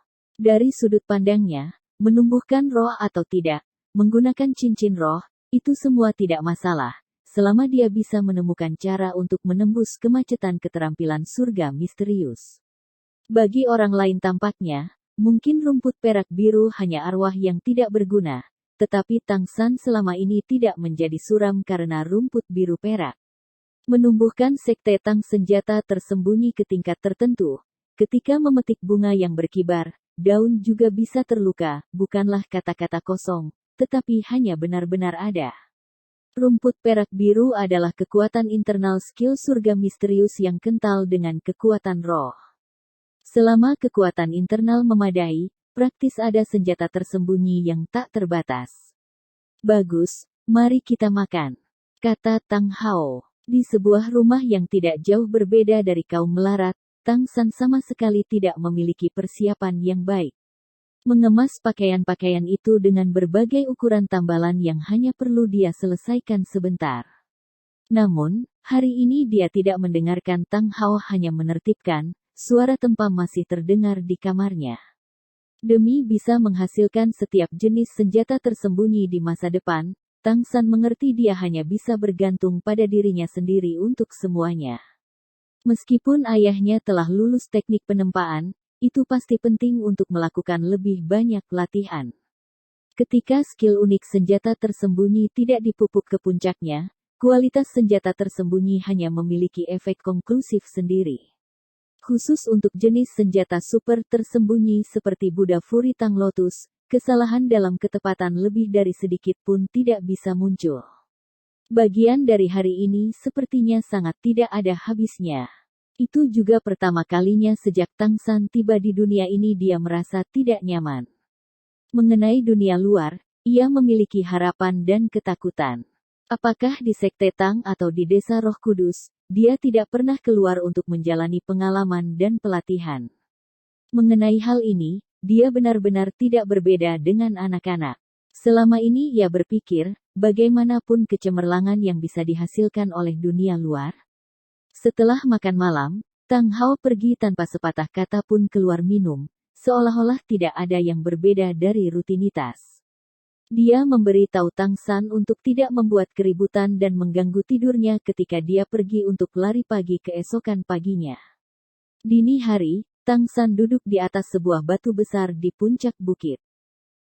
Dari sudut pandangnya, menumbuhkan roh atau tidak, menggunakan cincin roh, itu semua tidak masalah, selama dia bisa menemukan cara untuk menembus kemacetan keterampilan surga misterius. Bagi orang lain tampaknya, mungkin rumput perak biru hanya arwah yang tidak berguna, tetapi Tang San selama ini tidak menjadi suram karena rumput biru perak. Menumbuhkan sekte Tang senjata tersembunyi ke tingkat tertentu. Ketika memetik bunga yang berkibar, daun juga bisa terluka, bukanlah kata-kata kosong, tetapi hanya benar-benar ada. Rumput perak biru adalah kekuatan internal skill surga misterius yang kental dengan kekuatan roh. Selama kekuatan internal memadai, praktis ada senjata tersembunyi yang tak terbatas. Bagus, mari kita makan, kata Tang Hao. Di sebuah rumah yang tidak jauh berbeda dari kaum melarat, Tang San sama sekali tidak memiliki persiapan yang baik. Mengemas pakaian-pakaian itu dengan berbagai ukuran tambalan yang hanya perlu dia selesaikan sebentar. Namun, hari ini dia tidak mendengarkan Tang Hao hanya menertibkan, suara tempam masih terdengar di kamarnya. Demi bisa menghasilkan setiap jenis senjata tersembunyi di masa depan, Tang San mengerti dia hanya bisa bergantung pada dirinya sendiri untuk semuanya. Meskipun ayahnya telah lulus teknik penempaan, itu pasti penting untuk melakukan lebih banyak latihan. Ketika skill unik senjata tersembunyi tidak dipupuk ke puncaknya, kualitas senjata tersembunyi hanya memiliki efek konklusif sendiri. Khusus untuk jenis senjata super tersembunyi seperti Buddha Fury Tang Lotus, kesalahan dalam ketepatan lebih dari sedikit pun tidak bisa muncul. Bagian dari hari ini sepertinya sangat tidak ada habisnya. Itu juga pertama kalinya sejak Tang San tiba di dunia ini dia merasa tidak nyaman. Mengenai dunia luar, ia memiliki harapan dan ketakutan. Apakah di Sekte Tang atau di Desa Roh Kudus, dia tidak pernah keluar untuk menjalani pengalaman dan pelatihan. Mengenai hal ini, dia benar-benar tidak berbeda dengan anak-anak. Selama ini ia berpikir, bagaimanapun kecemerlangan yang bisa dihasilkan oleh dunia luar. Setelah makan malam, Tang Hao pergi tanpa sepatah kata pun keluar minum, seolah-olah tidak ada yang berbeda dari rutinitas. Dia memberi tahu Tang San untuk tidak membuat keributan dan mengganggu tidurnya ketika dia pergi untuk lari pagi keesokan paginya. Dini hari, Tang San duduk di atas sebuah batu besar di puncak bukit.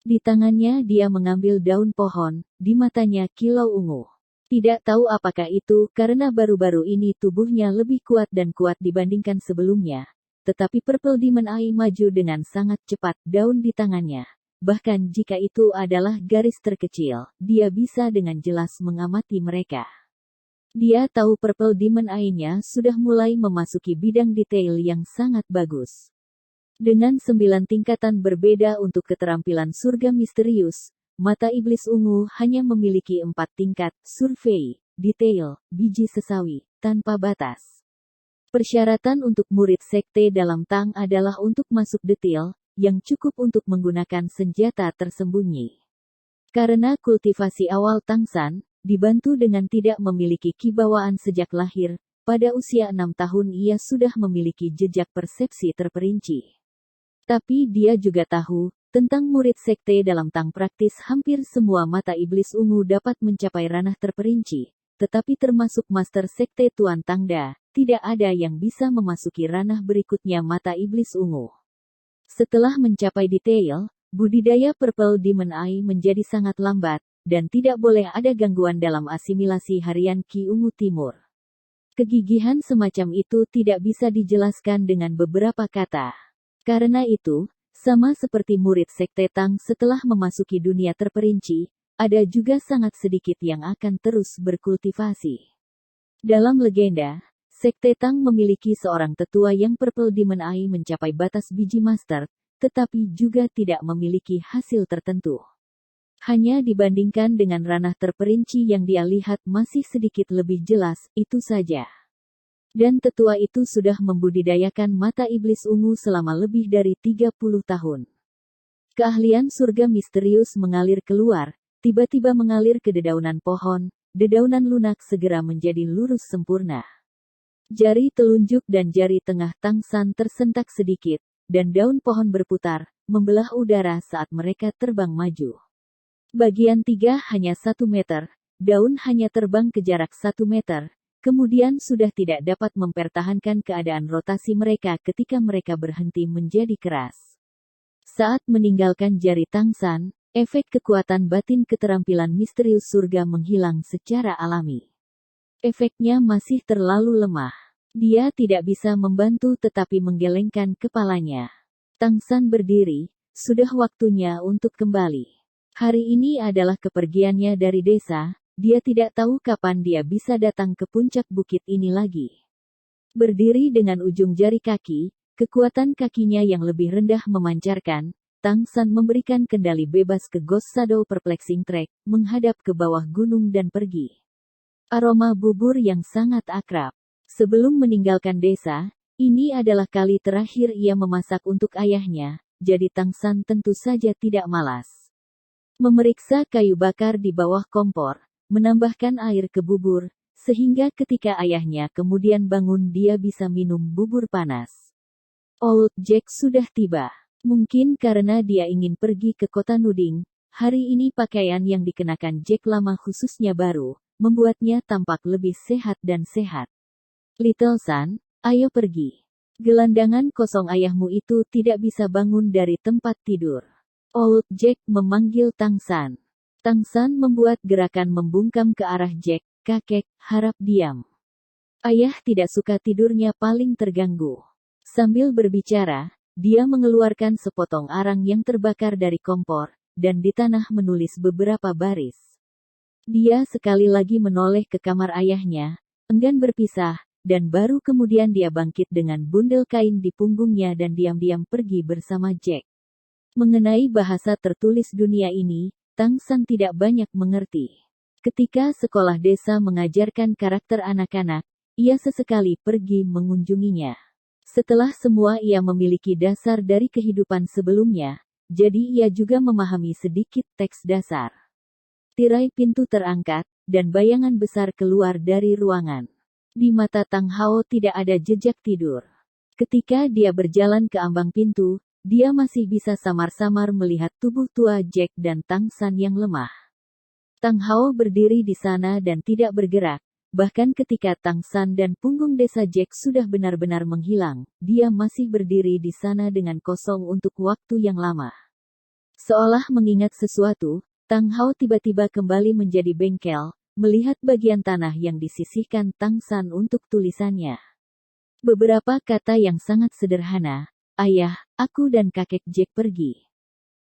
Di tangannya dia mengambil daun pohon, di matanya kilau ungu. Tidak tahu apakah itu karena baru-baru ini tubuhnya lebih kuat dan kuat dibandingkan sebelumnya. Tetapi Purple Demon Eye maju dengan sangat cepat daun di tangannya. Bahkan jika itu adalah garis terkecil, dia bisa dengan jelas mengamati mereka. Dia tahu Purple Demon Eye-nya sudah mulai memasuki bidang detail yang sangat bagus. Dengan 9 tingkatan berbeda untuk keterampilan surga misterius, mata iblis ungu hanya memiliki 4 tingkat, survei, detail, biji sesawi, tanpa batas. Persyaratan untuk murid sekte dalam Tang adalah untuk masuk detail, yang cukup untuk menggunakan senjata tersembunyi. Karena kultivasi awal Tang San, dibantu dengan tidak memiliki kibawaan sejak lahir, pada usia 6 tahun ia sudah memiliki jejak persepsi terperinci. Tapi dia juga tahu, tentang murid sekte dalam Tang praktis hampir semua mata iblis ungu dapat mencapai ranah terperinci, tetapi termasuk Master Sekte Tuan Tangda, tidak ada yang bisa memasuki ranah berikutnya mata iblis ungu. Setelah mencapai detail, budidaya Purple Demon Eye menjadi sangat lambat, dan tidak boleh ada gangguan dalam asimilasi harian Ki Ungu Timur. Kegigihan semacam itu tidak bisa dijelaskan dengan beberapa kata. Karena itu, sama seperti murid Sekte Tang setelah memasuki dunia terperinci, ada juga sangat sedikit yang akan terus berkultivasi. Dalam legenda, Sekte Tang memiliki seorang tetua yang Purple Demon Eye mencapai batas biji master, tetapi juga tidak memiliki hasil tertentu. Hanya dibandingkan dengan ranah terperinci yang dia lihat masih sedikit lebih jelas, itu saja. Dan tetua itu sudah membudidayakan mata iblis ungu selama lebih dari 30 tahun. Keahlian surga misterius mengalir keluar, tiba-tiba mengalir ke dedaunan pohon, dedaunan lunak segera menjadi lurus sempurna. Jari telunjuk dan jari tengah Tang San tersentak sedikit, dan daun pohon berputar, membelah udara saat mereka terbang maju. Bagian 3 hanya 1 meter, daun hanya terbang ke jarak 1 meter, kemudian sudah tidak dapat mempertahankan keadaan rotasi mereka ketika mereka berhenti menjadi keras. Saat meninggalkan jari Tang San, Efek kekuatan batin keterampilan misterius surga menghilang secara alami. Efeknya masih terlalu lemah. Dia tidak bisa membantu tetapi menggelengkan kepalanya. Tang San berdiri, sudah waktunya untuk kembali. Hari ini adalah kepergiannya dari desa, dia tidak tahu kapan dia bisa datang ke puncak bukit ini lagi. Berdiri dengan ujung jari kaki, kekuatan kakinya yang lebih rendah memancarkan, Tang San memberikan kendali bebas ke Ghost Shadow Perplexing Track, menghadap ke bawah gunung dan pergi. Aroma bubur yang sangat akrab. Sebelum meninggalkan desa, ini adalah kali terakhir ia memasak untuk ayahnya, jadi Tang San tentu saja tidak malas. Memeriksa kayu bakar di bawah kompor, menambahkan air ke bubur, sehingga ketika ayahnya kemudian bangun dia bisa minum bubur panas. Old Jack sudah tiba. Mungkin karena dia ingin pergi ke kota Nuding, hari ini pakaian yang dikenakan Jack lama khususnya baru, membuatnya tampak lebih sehat dan sehat. Little Son, ayo pergi. Gelandangan kosong ayahmu itu tidak bisa bangun dari tempat tidur. Old Jack memanggil Tang San. Tang San membuat gerakan membungkam ke arah Jack, kakek, harap diam. Ayah tidak suka tidurnya paling terganggu. Sambil berbicara, dia mengeluarkan sepotong arang yang terbakar dari kompor, dan di tanah menulis beberapa baris. Dia sekali lagi menoleh ke kamar ayahnya, enggan berpisah, dan baru kemudian dia bangkit dengan bundel kain di punggungnya dan diam-diam pergi bersama Jack. Mengenai bahasa tertulis dunia ini, Tang San tidak banyak mengerti. Ketika sekolah desa mengajarkan karakter anak-anak, ia sesekali pergi mengunjunginya. Setelah semua ia memiliki dasar dari kehidupan sebelumnya, jadi ia juga memahami sedikit teks dasar. Tirai pintu terangkat, dan bayangan besar keluar dari ruangan. Di mata Tang Hao tidak ada jejak tidur. Ketika dia berjalan ke ambang pintu, dia masih bisa samar-samar melihat tubuh tua Jack dan Tang San yang lemah. Tang Hao berdiri di sana dan tidak bergerak. Bahkan ketika Tang San dan punggung desa Jack sudah benar-benar menghilang, dia masih berdiri di sana dengan kosong untuk waktu yang lama. Seolah mengingat sesuatu, Tang Hao tiba-tiba kembali menjadi bengkel, melihat bagian tanah yang disisihkan Tang San untuk tulisannya. Beberapa kata yang sangat sederhana, ayah, aku dan kakek Jack pergi.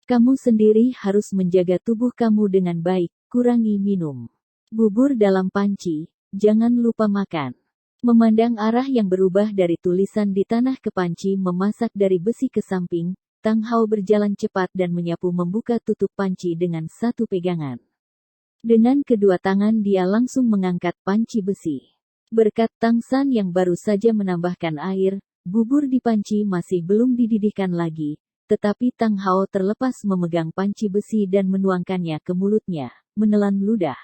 Kamu sendiri harus menjaga tubuh kamu dengan baik, kurangi minum bubur dalam panci. Jangan lupa makan. Memandang arah yang berubah dari tulisan di tanah ke panci memasak dari besi ke samping, Tang Hao berjalan cepat dan menyapu membuka tutup panci dengan satu pegangan. Dengan kedua tangan dia langsung mengangkat panci besi. Berkat Tang San yang baru saja menambahkan air, bubur di panci masih belum dididihkan lagi, tetapi Tang Hao terlepas memegang panci besi dan menuangkannya ke mulutnya, menelan ludah.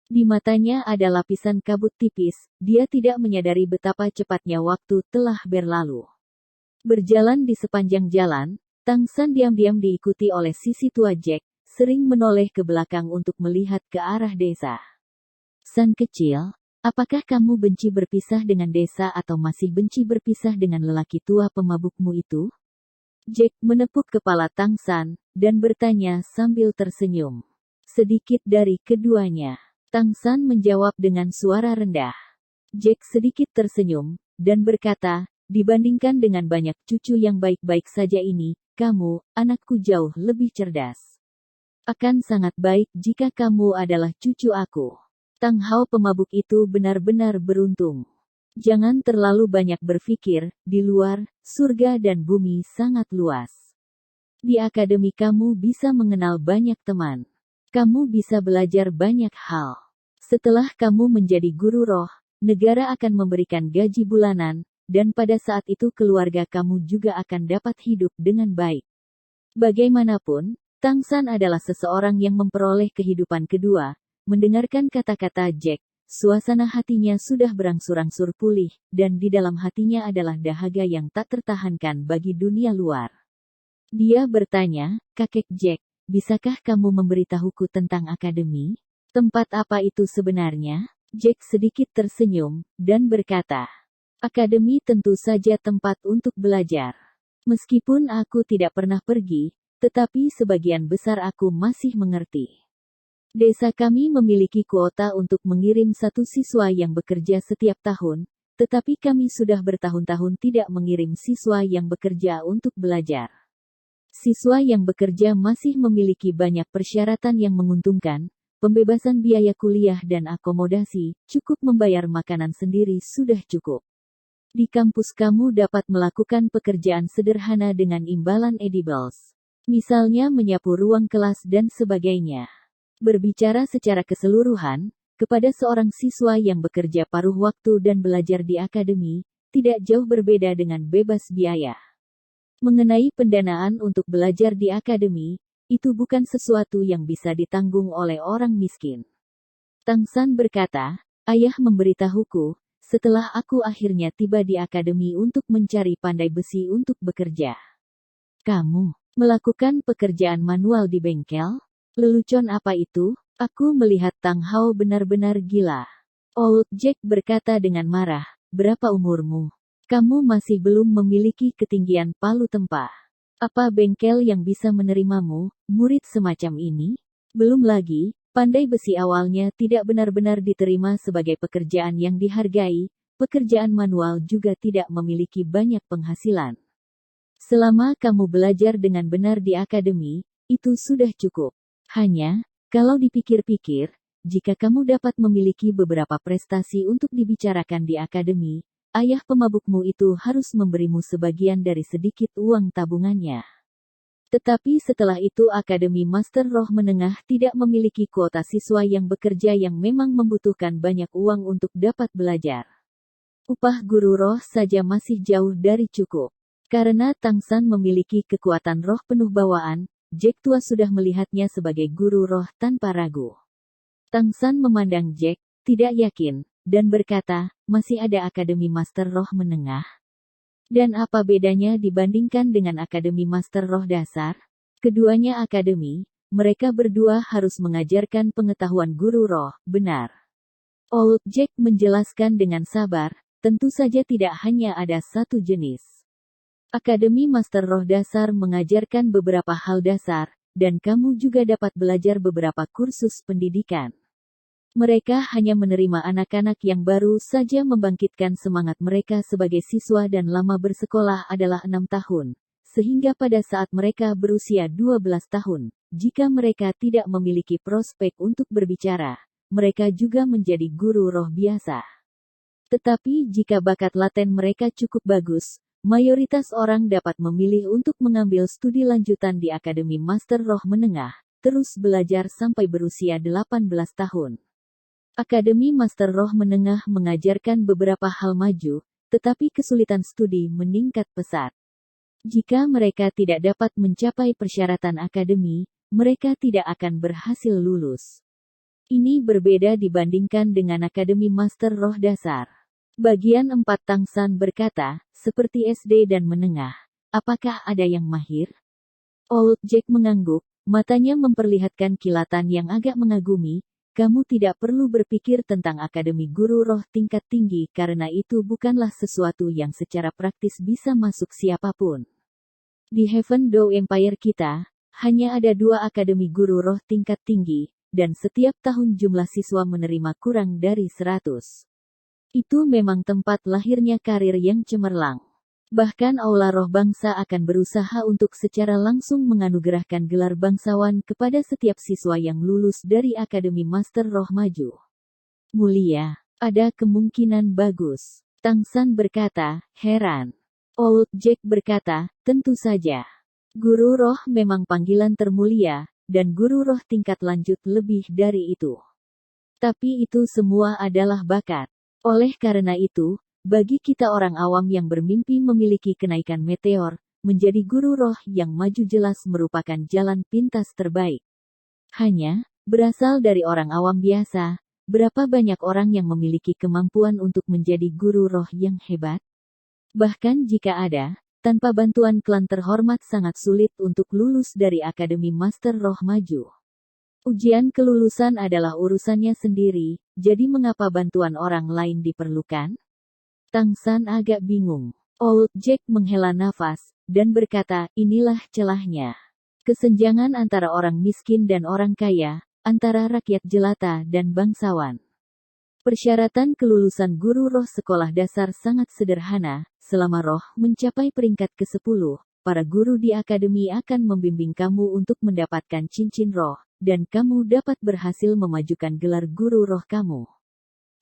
Di matanya ada lapisan kabut tipis, dia tidak menyadari betapa cepatnya waktu telah berlalu. Berjalan di sepanjang jalan, Tang San diam-diam diikuti oleh sisi tua Jack, sering menoleh ke belakang untuk melihat ke arah desa. San kecil, apakah kamu benci berpisah dengan desa atau masih benci berpisah dengan lelaki tua pemabukmu itu? Jack menepuk kepala Tang San, dan bertanya sambil tersenyum. Sedikit dari keduanya. Tang San menjawab dengan suara rendah. Jack sedikit tersenyum, dan berkata, dibandingkan dengan banyak cucu yang baik-baik saja ini, kamu, anakku jauh lebih cerdas. Akan sangat baik jika kamu adalah cucu aku. Tang Hao pemabuk itu benar-benar beruntung. Jangan terlalu banyak berpikir, di luar, surga dan bumi sangat luas. Di akademi kamu bisa mengenal banyak teman. Kamu bisa belajar banyak hal. Setelah kamu menjadi guru roh, negara akan memberikan gaji bulanan, dan pada saat itu keluarga kamu juga akan dapat hidup dengan baik. Bagaimanapun, Tang San adalah seseorang yang memperoleh kehidupan kedua. Mendengarkan kata-kata Jack, suasana hatinya sudah berangsur-angsur pulih, dan di dalam hatinya adalah dahaga yang tak tertahankan bagi dunia luar. Dia bertanya, kakek Jack, bisakah kamu memberitahuku tentang akademi? Tempat apa itu sebenarnya? Jack sedikit tersenyum, dan berkata, akademi tentu saja tempat untuk belajar. Meskipun aku tidak pernah pergi, tetapi sebagian besar aku masih mengerti. Desa kami memiliki kuota untuk mengirim satu siswa yang bekerja setiap tahun, tetapi kami sudah bertahun-tahun tidak mengirim siswa yang bekerja untuk belajar. Siswa yang bekerja masih memiliki banyak persyaratan yang menguntungkan, pembebasan biaya kuliah dan akomodasi, cukup membayar makanan sendiri sudah cukup. Di kampus kamu dapat melakukan pekerjaan sederhana dengan imbalan edibles. Misalnya menyapu ruang kelas dan sebagainya. Berbicara secara keseluruhan, kepada seorang siswa yang bekerja paruh waktu dan belajar di akademi, tidak jauh berbeda dengan bebas biaya. Mengenai pendanaan untuk belajar di akademi, itu bukan sesuatu yang bisa ditanggung oleh orang miskin. Tang San berkata, ayah memberitahuku, setelah aku akhirnya tiba di akademi untuk mencari pandai besi untuk bekerja. Kamu melakukan pekerjaan manual di bengkel? Lelucon apa itu? Aku melihat Tang Hao benar-benar gila. Old Jack berkata dengan marah, berapa umurmu? Kamu masih belum memiliki ketinggian palu tempah. Apa bengkel yang bisa menerimamu, murid semacam ini? Belum lagi, pandai besi awalnya tidak benar-benar diterima sebagai pekerjaan yang dihargai, pekerjaan manual juga tidak memiliki banyak penghasilan. Selama kamu belajar dengan benar di akademi, itu sudah cukup. Hanya, kalau dipikir-pikir, jika kamu dapat memiliki beberapa prestasi untuk dibicarakan di akademi, ayah pemabukmu itu harus memberimu sebagian dari sedikit uang tabungannya. Tetapi setelah itu Akademi Master Roh Menengah tidak memiliki kuota siswa yang bekerja yang memang membutuhkan banyak uang untuk dapat belajar. Upah guru roh saja masih jauh dari cukup. Karena Tang San memiliki kekuatan roh penuh bawaan, Jack tua sudah melihatnya sebagai guru roh tanpa ragu. Tang San memandang Jack, tidak yakin, dan berkata, masih ada Akademi Master Roh Menengah? Dan apa bedanya dibandingkan dengan Akademi Master Roh Dasar? Keduanya akademi, mereka berdua harus mengajarkan pengetahuan guru roh, benar. Old Jack menjelaskan dengan sabar, tentu saja tidak hanya ada satu jenis. Akademi Master Roh Dasar mengajarkan beberapa hal dasar, dan kamu juga dapat belajar beberapa kursus pendidikan. Mereka hanya menerima anak-anak yang baru saja membangkitkan semangat mereka sebagai siswa dan lama bersekolah adalah 6 tahun, sehingga pada saat mereka berusia 12 tahun, jika mereka tidak memiliki prospek untuk berbicara, mereka juga menjadi guru roh biasa. Tetapi jika bakat laten mereka cukup bagus, mayoritas orang dapat memilih untuk mengambil studi lanjutan di Akademi Master Roh Menengah, terus belajar sampai berusia 18 tahun. Akademi Master Roh Menengah mengajarkan beberapa hal maju, tetapi kesulitan studi meningkat pesat. Jika mereka tidak dapat mencapai persyaratan akademi, mereka tidak akan berhasil lulus. Ini berbeda dibandingkan dengan Akademi Master Roh Dasar. Bagian 4 Tang San berkata, seperti SD dan menengah, apakah ada yang mahir? Old Jack mengangguk, matanya memperlihatkan kilatan yang agak mengagumi. Kamu tidak perlu berpikir tentang akademi guru roh tingkat tinggi karena itu bukanlah sesuatu yang secara praktis bisa masuk siapapun. Di Heaven Door Empire kita, hanya ada 2 akademi guru roh tingkat tinggi, dan setiap tahun jumlah siswa menerima kurang dari 100. Itu memang tempat lahirnya karir yang cemerlang. Bahkan Aula Roh Bangsa akan berusaha untuk secara langsung menganugerahkan gelar bangsawan kepada setiap siswa yang lulus dari Akademi Master Roh Maju. Mulia, ada kemungkinan bagus. Tang San berkata, heran. Old Jack berkata, tentu saja. Guru roh memang panggilan termulia, dan guru roh tingkat lanjut lebih dari itu. Tapi itu semua adalah bakat. Oleh karena itu, bagi kita orang awam yang bermimpi memiliki kenaikan meteor, menjadi guru roh yang maju jelas merupakan jalan pintas terbaik. Hanya, berasal dari orang awam biasa, berapa banyak orang yang memiliki kemampuan untuk menjadi guru roh yang hebat? Bahkan jika ada, tanpa bantuan klan terhormat sangat sulit untuk lulus dari Akademi Master Roh Maju. Ujian kelulusan adalah urusannya sendiri, jadi mengapa bantuan orang lain diperlukan? Tang San agak bingung. Old Jack menghela nafas, dan berkata, inilah celahnya. Kesenjangan antara orang miskin dan orang kaya, antara rakyat jelata dan bangsawan. Persyaratan kelulusan guru roh sekolah dasar sangat sederhana. Selama roh mencapai peringkat ke-10, para guru di akademi akan membimbing kamu untuk mendapatkan cincin roh, dan kamu dapat berhasil memajukan gelar guru roh kamu.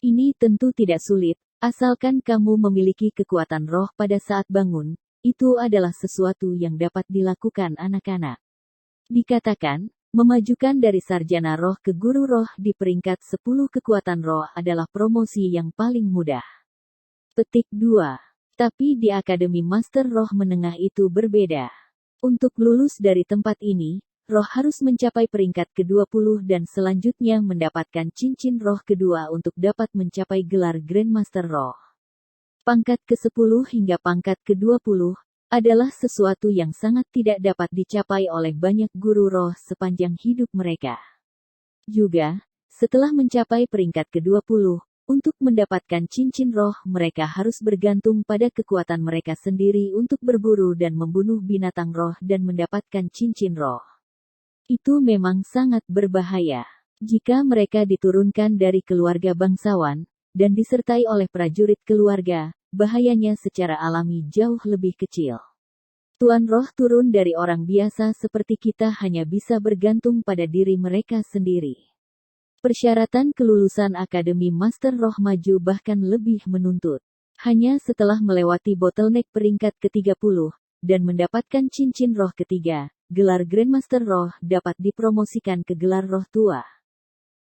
Ini tentu tidak sulit, asalkan kamu memiliki kekuatan roh pada saat bangun. Itu adalah sesuatu yang dapat dilakukan anak-anak. Dikatakan, memajukan dari sarjana roh ke guru roh di peringkat 10 kekuatan roh adalah promosi yang paling mudah. Petik 2. Tapi di Akademi Master Roh Menengah itu berbeda. Untuk lulus dari tempat ini, roh harus mencapai peringkat ke-20 dan selanjutnya mendapatkan cincin roh kedua untuk dapat mencapai gelar Grandmaster Roh. Pangkat ke-10 hingga pangkat ke-20 adalah sesuatu yang sangat tidak dapat dicapai oleh banyak guru roh sepanjang hidup mereka. Juga, setelah mencapai peringkat ke-20, untuk mendapatkan cincin roh mereka harus bergantung pada kekuatan mereka sendiri untuk berburu dan membunuh binatang roh dan mendapatkan cincin roh. Itu memang sangat berbahaya. Jika mereka diturunkan dari keluarga bangsawan, dan disertai oleh prajurit keluarga, bahayanya secara alami jauh lebih kecil. Tuan roh turun dari orang biasa seperti kita hanya bisa bergantung pada diri mereka sendiri. Persyaratan kelulusan Akademi Master Roh maju bahkan lebih menuntut. Hanya setelah melewati bottleneck peringkat ke-30, dan mendapatkan cincin roh ketiga, gelar Grandmaster Roh dapat dipromosikan ke gelar roh tua.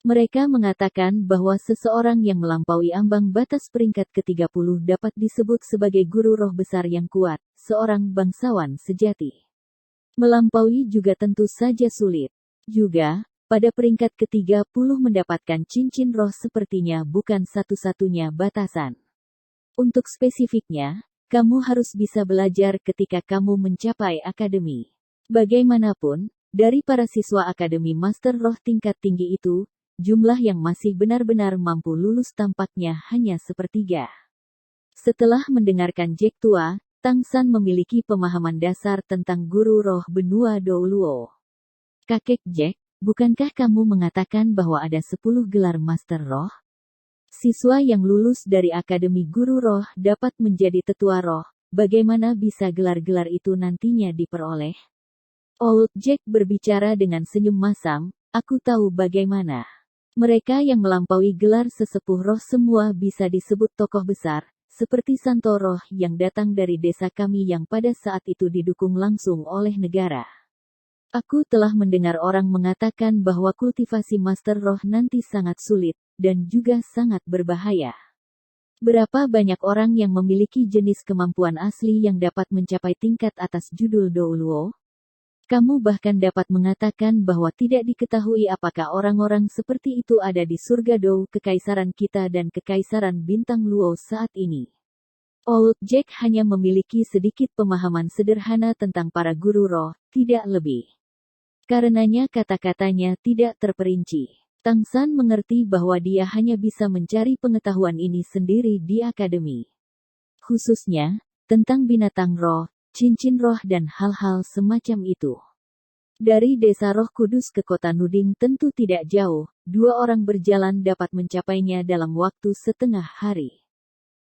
Mereka mengatakan bahwa seseorang yang melampaui ambang batas peringkat ke-30 dapat disebut sebagai guru roh besar yang kuat, seorang bangsawan sejati. Melampaui juga tentu saja sulit. Juga, pada peringkat ke-30 mendapatkan cincin roh sepertinya bukan satu-satunya batasan. Untuk spesifiknya, kamu harus bisa belajar ketika kamu mencapai akademi. Bagaimanapun, dari para siswa Akademi Master Roh tingkat tinggi itu, jumlah yang masih benar-benar mampu lulus tampaknya hanya sepertiga. Setelah mendengarkan Jack tua, Tang San memiliki pemahaman dasar tentang guru roh benua Douluo. Kakek Jack, bukankah kamu mengatakan bahwa ada 10 gelar Master Roh? Siswa yang lulus dari Akademi Guru Roh dapat menjadi tetua roh, bagaimana bisa gelar-gelar itu nantinya diperoleh? Old Jack berbicara dengan senyum masam, aku tahu bagaimana. Mereka yang melampaui gelar sesepuh roh semua bisa disebut tokoh besar, seperti Santo Roh yang datang dari desa kami yang pada saat itu didukung langsung oleh negara. Aku telah mendengar orang mengatakan bahwa kultivasi Master Roh nanti sangat sulit, dan juga sangat berbahaya. Berapa banyak orang yang memiliki jenis kemampuan asli yang dapat mencapai tingkat atas judul Douluo? Kamu bahkan dapat mengatakan bahwa tidak diketahui apakah orang-orang seperti itu ada di surga Dou kekaisaran kita dan kekaisaran bintang Luo saat ini. Old Jack hanya memiliki sedikit pemahaman sederhana tentang para guru roh, tidak lebih. Karenanya kata-katanya tidak terperinci. Tang San mengerti bahwa dia hanya bisa mencari pengetahuan ini sendiri di akademi. Khususnya, tentang binatang roh, cincin roh dan hal-hal semacam itu. Dari desa Roh Kudus ke kota Nuding tentu tidak jauh, 2 orang berjalan dapat mencapainya dalam waktu setengah hari.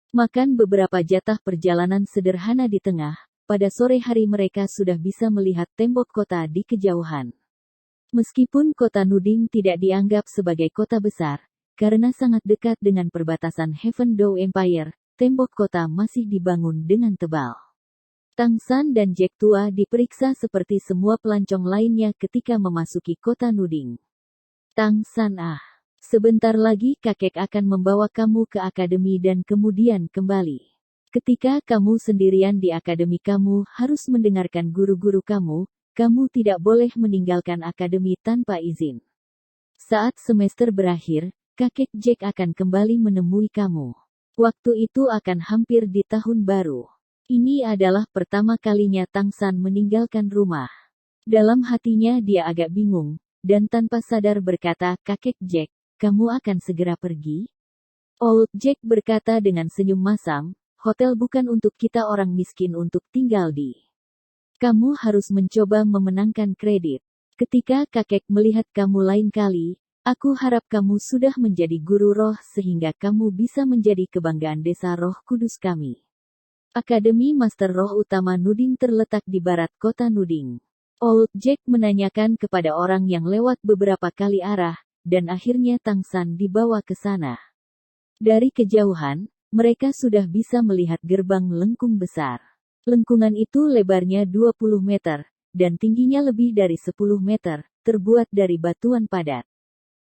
Makan beberapa jatah perjalanan sederhana di tengah, pada sore hari mereka sudah bisa melihat tembok kota di kejauhan. Meskipun kota Nuding tidak dianggap sebagai kota besar, karena sangat dekat dengan perbatasan Heaven Dou Empire, tembok kota masih dibangun dengan tebal. Tang San dan Jack tua diperiksa seperti semua pelancong lainnya ketika memasuki kota Nuding. Tang San sebentar lagi kakek akan membawa kamu ke akademi dan kemudian kembali. Ketika kamu sendirian di akademi kamu harus mendengarkan guru-guru kamu tidak boleh meninggalkan akademi tanpa izin. Saat semester berakhir, kakek Jack akan kembali menemui kamu. Waktu itu akan hampir di tahun baru. Ini adalah pertama kalinya Tang San meninggalkan rumah. Dalam hatinya dia agak bingung, dan tanpa sadar berkata, kakek Jack, kamu akan segera pergi? Old Jack berkata dengan senyum masam, hotel bukan untuk kita orang miskin untuk tinggal di. Kamu harus mencoba memenangkan kredit. Ketika kakek melihat kamu lain kali, aku harap kamu sudah menjadi guru roh sehingga kamu bisa menjadi kebanggaan desa Roh Kudus kami. Akademi Master Roh Utama Nuding terletak di barat kota Nuding. Old Jack menanyakan kepada orang yang lewat beberapa kali arah, dan akhirnya Tangsan dibawa ke sana. Dari kejauhan, mereka sudah bisa melihat gerbang lengkung besar. Lengkungan itu lebarnya 20 meter, dan tingginya lebih dari 10 meter, terbuat dari batuan padat.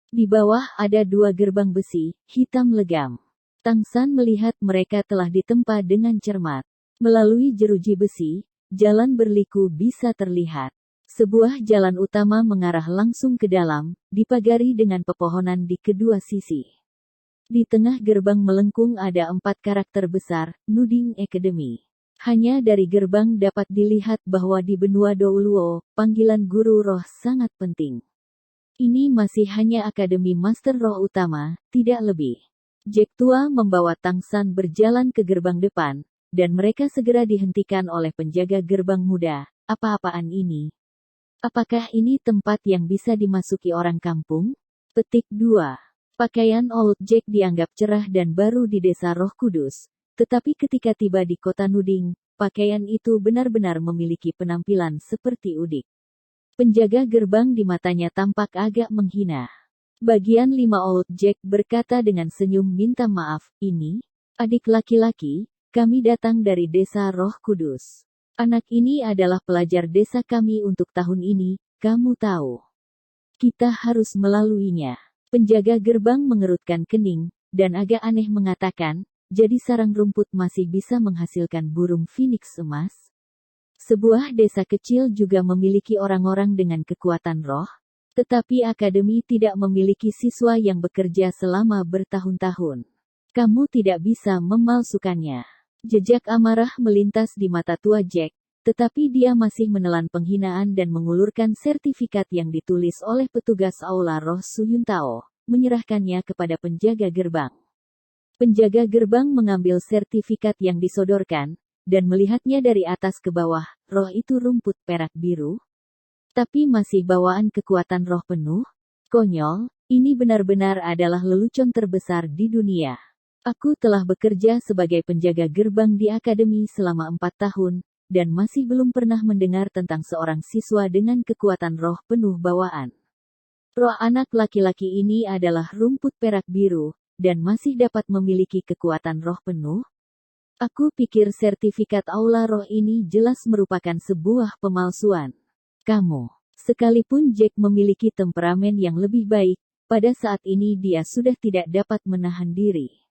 Di bawah ada 2 gerbang besi, hitam legam. Tangsan melihat mereka telah ditempa dengan cermat. Melalui jeruji besi, jalan berliku bisa terlihat. Sebuah jalan utama mengarah langsung ke dalam, dipagari dengan pepohonan di kedua sisi. Di tengah gerbang melengkung ada 4 karakter besar, Nuding Academy. Hanya dari gerbang dapat dilihat bahwa di benua Douluo, panggilan guru roh sangat penting. Ini masih hanya Akademi Master Roh Utama, tidak lebih. Jack tua membawa Tangsan berjalan ke gerbang depan, dan mereka segera dihentikan oleh penjaga gerbang muda. Apa-apaan ini? Apakah ini tempat yang bisa dimasuki orang kampung? Petik 2. Pakaian Old Jack dianggap cerah dan baru di desa Roh Kudus, tetapi ketika tiba di kota Nuding, pakaian itu benar-benar memiliki penampilan seperti udik. Penjaga gerbang di matanya tampak agak menghina. Bagian 5 Old Jack berkata dengan senyum minta maaf, ini, adik laki-laki, kami datang dari desa Roh Kudus. Anak ini adalah pelajar desa kami untuk tahun ini, kamu tahu. Kita harus melaluinya. Penjaga gerbang mengerutkan kening, dan agak aneh mengatakan, jadi sarang rumput masih bisa menghasilkan burung phoenix emas? Sebuah desa kecil juga memiliki orang-orang dengan kekuatan roh? Tetapi akademi tidak memiliki siswa yang bekerja selama bertahun-tahun. Kamu tidak bisa memalsukannya. Jejak amarah melintas di mata tua Jack, tetapi dia masih menelan penghinaan dan mengulurkan sertifikat yang ditulis oleh petugas Aula Roh Suyuntao, menyerahkannya kepada penjaga gerbang. Penjaga gerbang mengambil sertifikat yang disodorkan, dan melihatnya dari atas ke bawah. Roh itu rumput perak biru? Tapi masih bawaan kekuatan roh penuh? Konyol, ini benar-benar adalah lelucon terbesar di dunia. Aku telah bekerja sebagai penjaga gerbang di akademi selama 4 tahun, dan masih belum pernah mendengar tentang seorang siswa dengan kekuatan roh penuh bawaan. Roh anak laki-laki ini adalah rumput perak biru, dan masih dapat memiliki kekuatan roh penuh? Aku pikir sertifikat aula roh ini jelas merupakan sebuah pemalsuan. Kamu, sekalipun Jack memiliki temperamen yang lebih baik, pada saat ini dia sudah tidak dapat menahan diri.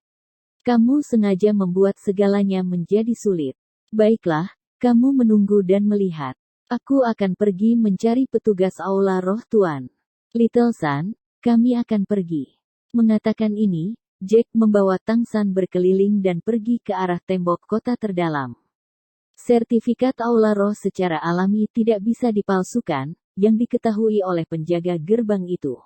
Kamu sengaja membuat segalanya menjadi sulit. Baiklah, kamu menunggu dan melihat. Aku akan pergi mencari petugas aula roh Tuan. Little Sun, kami akan pergi. Mengatakan ini, Jack membawa Tangsan berkeliling dan pergi ke arah tembok kota terdalam. Sertifikat aula roh secara alami tidak bisa dipalsukan, yang diketahui oleh penjaga gerbang itu.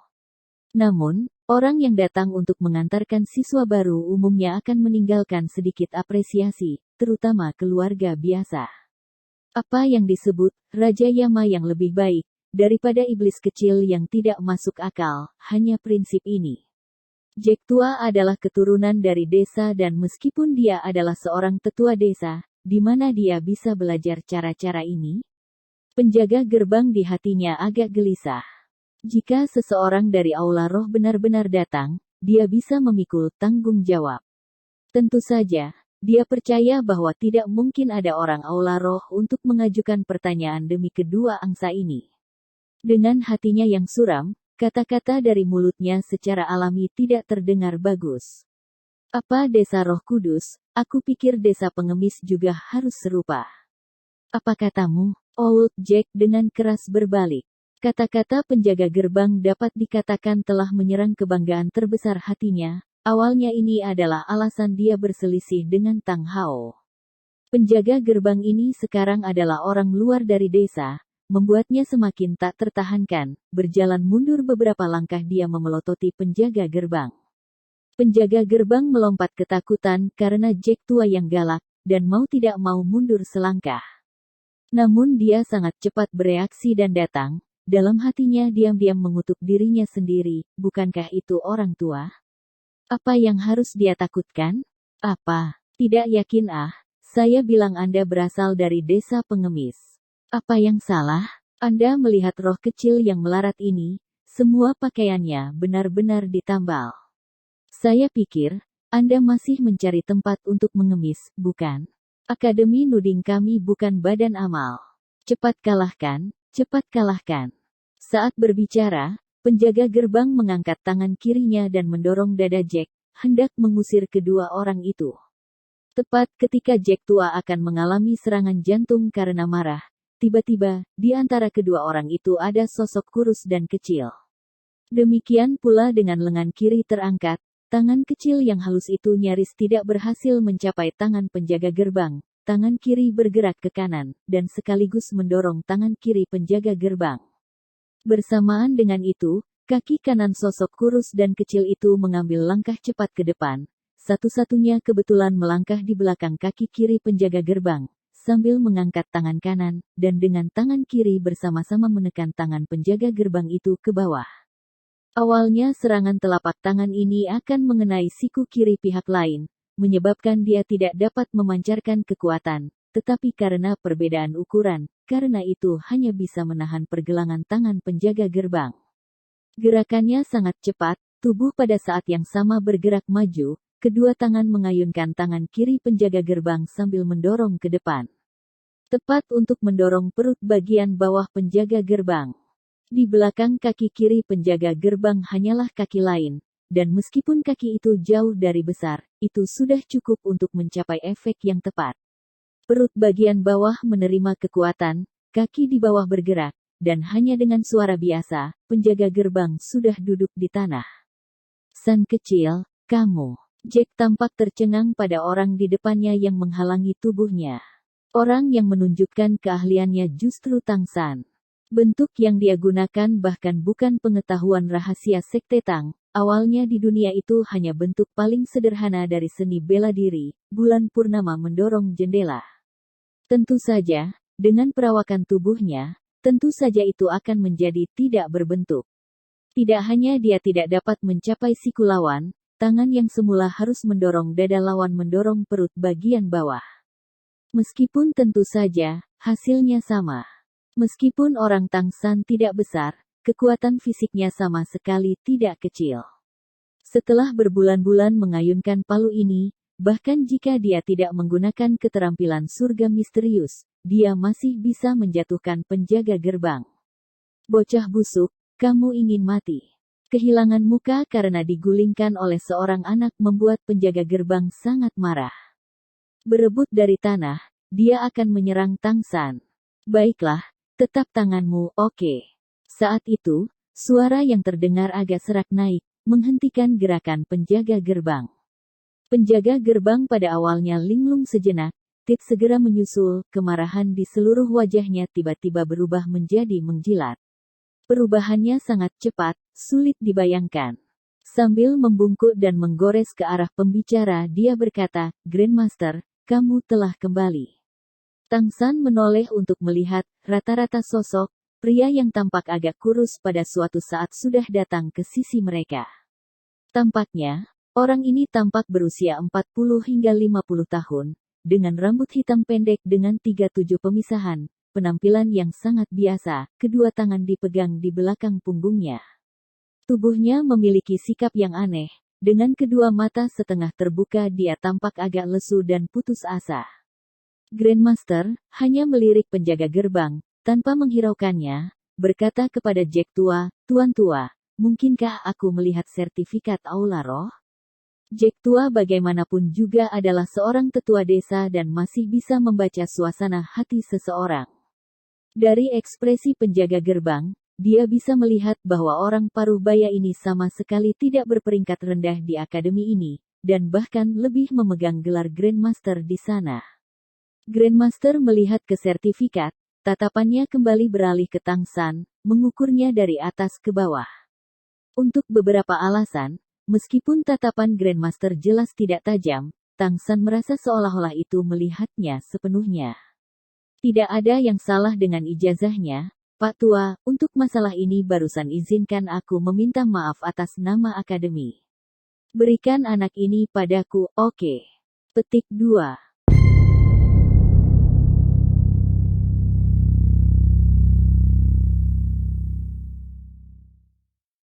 Namun, orang yang datang untuk mengantarkan siswa baru umumnya akan meninggalkan sedikit apresiasi, terutama keluarga biasa. Apa yang disebut Raja Yama yang lebih baik daripada iblis kecil yang tidak masuk akal, hanya prinsip ini. Jack tua adalah keturunan dari desa dan meskipun dia adalah seorang tetua desa, di mana dia bisa belajar cara-cara ini? Penjaga gerbang di hatinya agak gelisah. Jika seseorang dari aula roh benar-benar datang, dia bisa memikul tanggung jawab. Tentu saja, dia percaya bahwa tidak mungkin ada orang aula roh untuk mengajukan pertanyaan demi kedua angsa ini. Dengan hatinya yang suram, kata-kata dari mulutnya secara alami tidak terdengar bagus. Apa desa Roh Kudus? Aku pikir desa pengemis juga harus serupa. Apa katamu? Old Jack dengan keras berbalik. Kata-kata penjaga gerbang dapat dikatakan telah menyerang kebanggaan terbesar hatinya. Awalnya ini adalah alasan dia berselisih dengan Tang Hao. Penjaga gerbang ini sekarang adalah orang luar dari desa, membuatnya semakin tak tertahankan. Berjalan mundur beberapa langkah dia memelototi penjaga gerbang. Penjaga gerbang melompat ketakutan karena Jack tua yang galak, dan mau tidak mau mundur selangkah. Namun dia sangat cepat bereaksi dan datang. Dalam hatinya diam-diam mengutuk dirinya sendiri, bukankah itu orang tua? Apa yang harus dia takutkan? Apa? Tidak yakin saya bilang Anda berasal dari desa pengemis. Apa yang salah? Anda melihat roh kecil yang melarat ini, semua pakaiannya benar-benar ditambal. Saya pikir, Anda masih mencari tempat untuk mengemis, bukan? Akademi nuding kami bukan badan amal. Cepat kalahkan, cepat kalahkan. Saat berbicara, penjaga gerbang mengangkat tangan kirinya dan mendorong dada Jack, hendak mengusir kedua orang itu. Tepat ketika Jack tua akan mengalami serangan jantung karena marah, tiba-tiba, di antara kedua orang itu ada sosok kurus dan kecil. Demikian pula dengan lengan kiri terangkat, tangan kecil yang halus itu nyaris tidak berhasil mencapai tangan penjaga gerbang, tangan kiri bergerak ke kanan, dan sekaligus mendorong tangan kiri penjaga gerbang. Bersamaan dengan itu, kaki kanan sosok kurus dan kecil itu mengambil langkah cepat ke depan, satu-satunya kebetulan melangkah di belakang kaki kiri penjaga gerbang, sambil mengangkat tangan kanan, dan dengan tangan kiri bersama-sama menekan tangan penjaga gerbang itu ke bawah. Awalnya serangan telapak tangan ini akan mengenai siku kiri pihak lain, menyebabkan dia tidak dapat memancarkan kekuatan, tetapi karena perbedaan ukuran, karena itu hanya bisa menahan pergelangan tangan penjaga gerbang. Gerakannya sangat cepat, tubuh pada saat yang sama bergerak maju, kedua tangan mengayunkan tangan kiri penjaga gerbang sambil mendorong ke depan. Tepat untuk mendorong perut bagian bawah penjaga gerbang. Di belakang kaki kiri penjaga gerbang hanyalah kaki lain, dan meskipun kaki itu jauh dari besar, itu sudah cukup untuk mencapai efek yang tepat. Perut bagian bawah menerima kekuatan, kaki di bawah bergerak, dan hanya dengan suara biasa, penjaga gerbang sudah duduk di tanah. San kecil, kamu. Jack tampak tercengang pada orang di depannya yang menghalangi tubuhnya. Orang yang menunjukkan keahliannya justru Tang San. Bentuk yang dia gunakan bahkan bukan pengetahuan rahasia Sekte Tang, awalnya di dunia itu hanya bentuk paling sederhana dari seni bela diri, bulan purnama mendorong jendela. Tentu saja, dengan perawakan tubuhnya, tentu saja itu akan menjadi tidak berbentuk. Tidak hanya dia tidak dapat mencapai siku lawan, tangan yang semula harus mendorong dada lawan mendorong perut bagian bawah. Meskipun tentu saja, hasilnya sama. Meskipun orang Tang San tidak besar, kekuatan fisiknya sama sekali tidak kecil. Setelah berbulan-bulan mengayunkan palu ini, bahkan jika dia tidak menggunakan keterampilan surga misterius, dia masih bisa menjatuhkan penjaga gerbang. Bocah busuk, kamu ingin mati. Kehilangan muka karena digulingkan oleh seorang anak membuat penjaga gerbang sangat marah. Berebut dari tanah, dia akan menyerang Tang San. Baiklah, tetap tanganmu, oke. Saat itu, suara yang terdengar agak serak naik, menghentikan gerakan penjaga gerbang. Penjaga gerbang pada awalnya linglung sejenak, segera menyusul, kemarahan di seluruh wajahnya tiba-tiba berubah menjadi menjilat. Perubahannya sangat cepat, sulit dibayangkan. Sambil membungkuk dan menggores ke arah pembicara, dia berkata, "Grandmaster, kamu telah kembali." Tang San menoleh untuk melihat, rata-rata sosok, pria yang tampak agak kurus pada suatu saat sudah datang ke sisi mereka. Tampaknya, orang ini tampak berusia 40 hingga 50 tahun, dengan rambut hitam pendek dengan 37 pemisahan, penampilan yang sangat biasa, kedua tangan dipegang di belakang punggungnya. Tubuhnya memiliki sikap yang aneh, dengan kedua mata setengah terbuka dia tampak agak lesu dan putus asa. Grandmaster, hanya melirik penjaga gerbang, tanpa menghiraukannya, berkata kepada Jack tua, "Tuan tua, mungkinkah aku melihat sertifikat Aula Roh?" Jack tua bagaimanapun juga adalah seorang tetua desa dan masih bisa membaca suasana hati seseorang. Dari ekspresi penjaga gerbang, dia bisa melihat bahwa orang paruh baya ini sama sekali tidak berperingkat rendah di akademi ini, dan bahkan lebih memegang gelar Grandmaster di sana. Grandmaster melihat ke sertifikat, tatapannya kembali beralih ke Tang San, mengukurnya dari atas ke bawah. Untuk beberapa alasan, meskipun tatapan Grandmaster jelas tidak tajam, Tang San merasa seolah-olah itu melihatnya sepenuhnya. Tidak ada yang salah dengan ijazahnya, Pak Tua. Untuk masalah ini barusan izinkan aku meminta maaf atas nama akademi. Berikan anak ini padaku, oke? Petik 2.